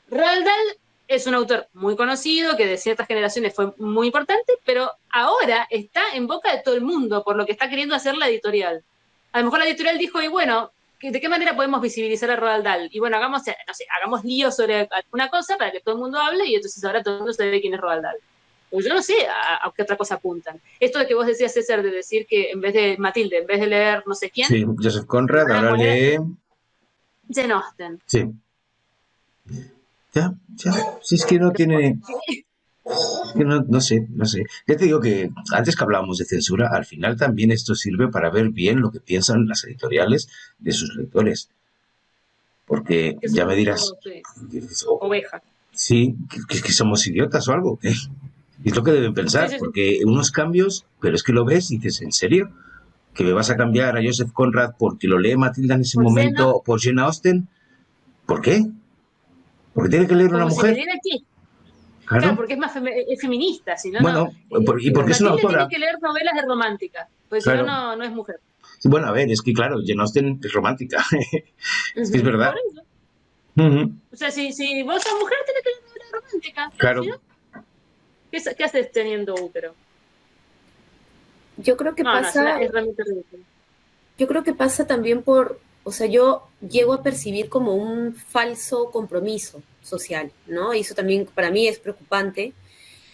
Roald Dahl es un autor muy conocido, que de ciertas generaciones fue muy importante, pero ahora está en boca de todo el mundo por lo que está queriendo hacer la editorial. A lo mejor la editorial dijo, y bueno, ¿de qué manera podemos visibilizar a Roald Dahl? Y bueno, hagamos lío sobre alguna cosa para que todo el mundo hable y entonces ahora todo el mundo sabe quién es Roald Dahl. Pues yo no sé a qué otra cosa apuntan. Esto de que vos decías, César, de decir que en vez de Matilde, en vez de leer no sé quién... Sí, Joseph Conrad, ahora lee... Jane Austen. Sí. Ya, ya. Si es que no tiene... que no sé, no sé. Ya te digo que antes que hablábamos de censura, al final también esto sirve para ver bien lo que piensan las editoriales de sus lectores. Porque Que ya me somos dirás, todos oh, ovejas. sí, que somos idiotas o algo. Es lo que deben Sí, pensar, sí, sí. porque unos cambios, pero es que lo ves y dices, ¿en serio? ¿Que me vas a cambiar a Joseph Conrad porque lo lee Matilda en ese Por seno, momento o por Jane Austen? ¿Por qué? ¿Porque tiene que leer una como si le mujer? diera aquí. Claro, Claro. porque es más es feminista, si no, no. Bueno, y porque es una Matilde tiene autora. que leer novelas de romántica, pues si no, Claro. no, no es mujer. Sí, bueno, a ver, es que claro, Jane Austen es romántica. Es que es Por verdad. eso. Ujú. O sea, si vos sos mujer, tenés que leer novelas románticas. Claro. Si no, ¿qué haces teniendo útero? Yo creo que No, no, pasa, es realmente ridículo. yo creo que pasa también por, o sea, yo llego a percibir como un falso compromiso social, ¿no? Y eso también para mí es preocupante,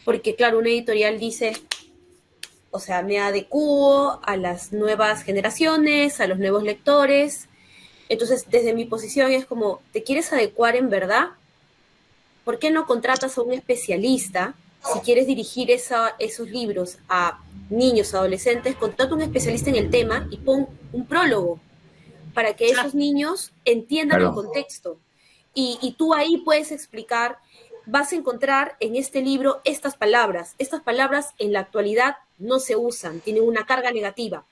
porque claro, una editorial dice, o sea, me adecuo a las nuevas generaciones, a los nuevos lectores. Entonces, desde mi posición es como, ¿te quieres adecuar en verdad? ¿Por qué no contratas a un especialista? Si quieres dirigir esos libros a niños, adolescentes, contrata a un especialista en el tema y pon un prólogo para que Ah, esos niños entiendan el Claro. contexto. Y tú ahí puedes explicar, vas a encontrar en este libro estas palabras. Estas palabras en la actualidad no se usan, tienen una carga negativa,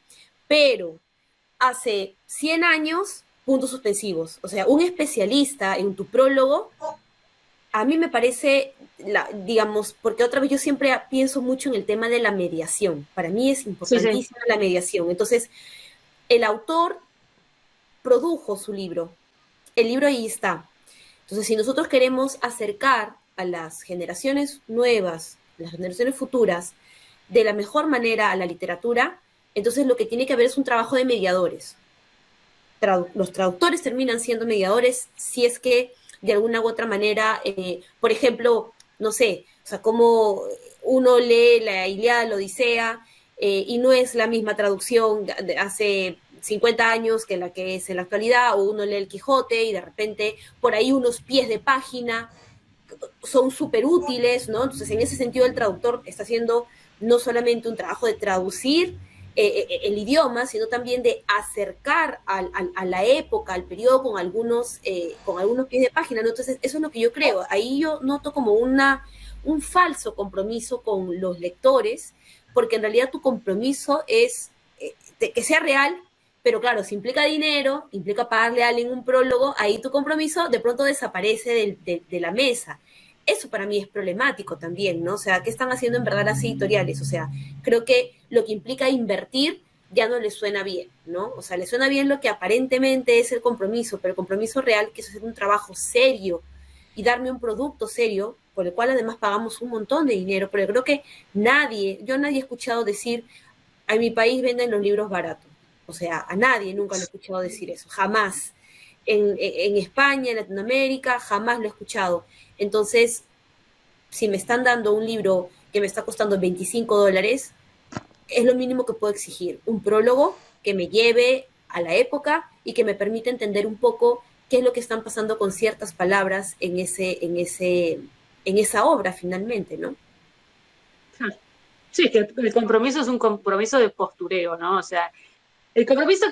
pero hace 100 años, puntos suspensivos. O sea, un especialista en tu prólogo, a mí me parece, digamos, porque otra vez yo siempre pienso mucho en el tema de la mediación. Para mí es sí, sí. importantísima la mediación. Entonces, el autor produjo su libro. El libro ahí está. Entonces, si nosotros queremos acercar a las generaciones nuevas, las generaciones futuras, de la mejor manera a la literatura, entonces lo que tiene que haber es un trabajo de mediadores. Los traductores terminan siendo mediadores si es que de alguna u otra manera, por ejemplo, no sé, o sea, como uno lee la Ilíada, la Odisea, y no es la misma traducción de hace 50 años que la que es en la actualidad, o uno lee el Quijote y de repente por ahí unos pies de página son súper útiles, ¿no? Entonces, en ese sentido, el traductor está haciendo no solamente un trabajo de traducir el idioma, sino también de acercar a la época, al periodo con algunos pies de página, ¿no? Entonces, eso es lo que yo creo. Ahí yo noto como un falso compromiso con los lectores, porque en realidad tu compromiso es que sea real, pero claro, si implica dinero, implica pagarle a alguien un prólogo, ahí tu compromiso de pronto desaparece de la mesa. Eso para mí es problemático también, ¿no? O sea, ¿qué están haciendo en verdad las editoriales? O sea, creo que lo que implica invertir ya no les suena bien, ¿no? O sea, les suena bien lo que aparentemente es el compromiso, pero el compromiso real, que es hacer un trabajo serio y darme un producto serio, por el cual además pagamos un montón de dinero, pero creo que yo nadie he escuchado decir, en mi país venden los libros baratos. O sea, a nadie nunca lo he escuchado decir eso, jamás. En España, en Latinoamérica, jamás lo he escuchado. Entonces, si me están dando un libro que me está costando $25, es lo mínimo que puedo exigir. Un prólogo que me lleve a la época y que me permita entender un poco qué es lo que están pasando con ciertas palabras en esa obra finalmente, ¿no? Sí, es que el compromiso es un compromiso de postureo, ¿no? O sea, el compromiso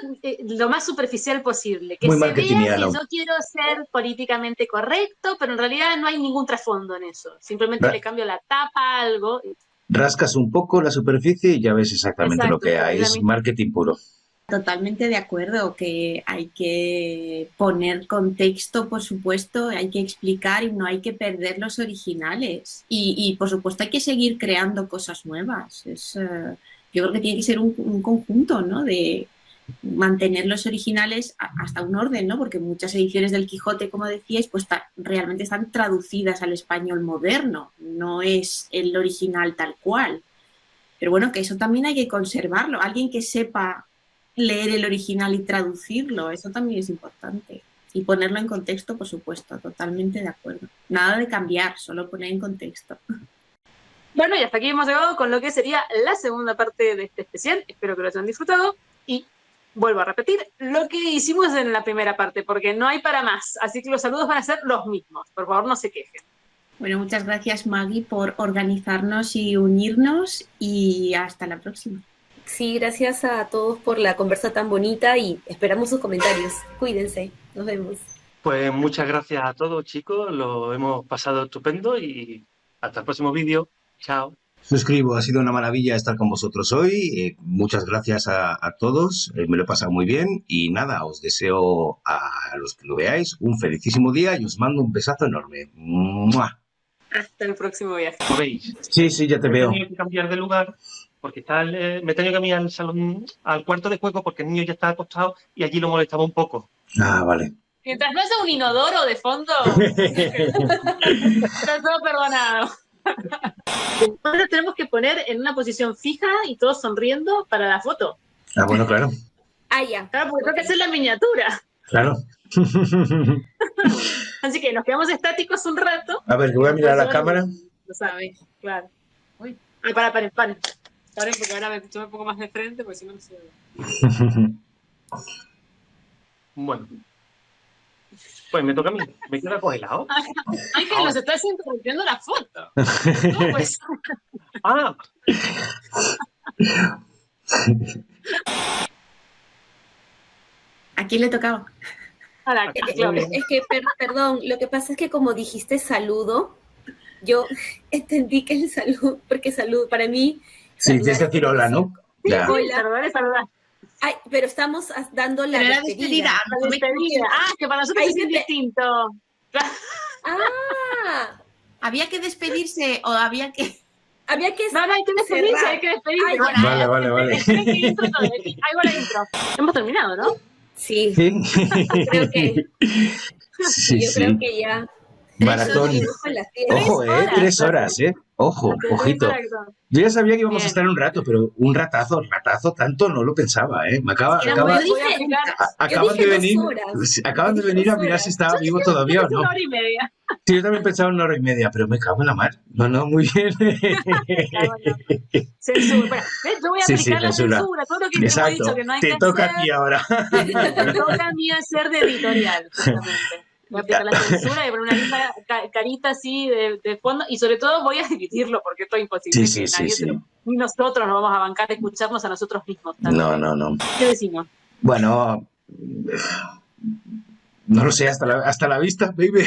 lo más superficial posible, que Muy se vea que marketingiano. yo quiero ser políticamente correcto, pero en realidad no hay ningún trasfondo en eso. Simplemente le cambio la tapa a algo. Rascas un poco la superficie y ya ves exactamente lo Exacto, que hay. es la Es misma. marketing puro. Totalmente de acuerdo que hay que poner contexto, por supuesto, hay que explicar y no hay que perder los originales. Y por supuesto hay que seguir creando cosas nuevas. Yo creo que tiene que ser un conjunto, ¿no? De mantener los originales hasta un orden, ¿no? Porque muchas ediciones del Quijote, como decíais, pues realmente están traducidas al español moderno, no es el original tal cual. Pero bueno, que eso también hay que conservarlo. Alguien que sepa leer el original y traducirlo, eso también es importante. Y ponerlo en contexto, por supuesto, totalmente de acuerdo. Nada de cambiar, solo poner en contexto. Bueno, y hasta aquí hemos llegado con lo que sería la segunda parte de este especial. Espero que lo hayan disfrutado y vuelvo a repetir lo que hicimos en la primera parte, porque no hay para más. Así que los saludos van a ser los mismos. Por favor, no se quejen. Bueno, muchas gracias, Maggie, por organizarnos y unirnos, y hasta la próxima. Sí, gracias a todos por la conversa tan bonita y esperamos sus comentarios. Cuídense, nos vemos. Pues muchas gracias a todos, chicos, lo hemos pasado estupendo y hasta el próximo vídeo. Chao. Suscribo, ha sido una maravilla estar con vosotros hoy. Muchas gracias a todos, me lo he pasado muy bien y nada, os deseo a los que lo veáis un felicísimo día y os mando un besazo enorme. ¡Mua! Hasta el próximo viaje. ¿Lo veis? Sí, ya te veo. He tenido que cambiar de lugar porque me he tenido que cambiar al salón, al cuarto de juego, porque el niño ya estaba acostado y allí lo molestaba un poco. Ah, vale. Mientras no haya un inodoro de fondo, está todo perdonado. Después lo tenemos que poner en una posición fija y todos sonriendo para la foto. Ah, bueno, claro. Ah, ya. Claro, porque tengo que hacer la miniatura. Claro. Así que nos quedamos estáticos un rato. A ver, que voy a mirar a la cámara. Lo sabes, claro. Uy. Ay, paren. Paren, porque ahora yo me pongo más de frente, porque si no, no se ve. Bueno. Pues me toca a mí. Me queda congelado. Ángel, nos estás interrumpiendo la foto. ¿Cómo pues? Ah. ¿A quién le tocaba? A la Claudia. Es que, perdón, lo que pasa es que como dijiste saludo, yo entendí que el saludo, porque saludo para mí... Sí, tienes que decir hola, ¿no? Ya. Hola. Saludar. Ay, pero estamos dando la Pero era despedida. despedida. Ah, que para nosotros es distinto. Ah, ¿Había que despedirse o había que...? había que... No, hay que despedirse, hay que despedirse. Ay, Vale. Ahí va la intro. Hemos terminado, ¿no? Sí, Sí. creo que... Sí, yo creo que ya... Maratón. Seguimos con las fiestas. Ojo, 3 horas, Ojo, ojito. Exacto. Yo ya sabía que íbamos Bien. a estar un rato, pero un ratazo tanto no lo pensaba, Me Era muy diferente. acaban Yo de dije venir, 2 horas. acaban de venir a mirar si estaba vivo todavía o no. 1 hora y media. Sí, yo también pensaba 1 hora y media, pero me cago en la mar. No, muy bien. Censura. Yo voy a Sí, aplicar la censura. censura. Todo lo que te hemos Exacto. dicho que no hay Te que toca hacer, a ti ahora. me toca a mí hacer de editorial, justamente. Voy a aplicar la censura y poner una linda carita así de fondo y sobre todo voy a dividirlo porque esto es imposible. Sí. Ni nosotros nos vamos a bancar de escucharnos a nosotros mismos. También. No. ¿Qué decimos? Bueno, no lo sé, hasta la vista, baby.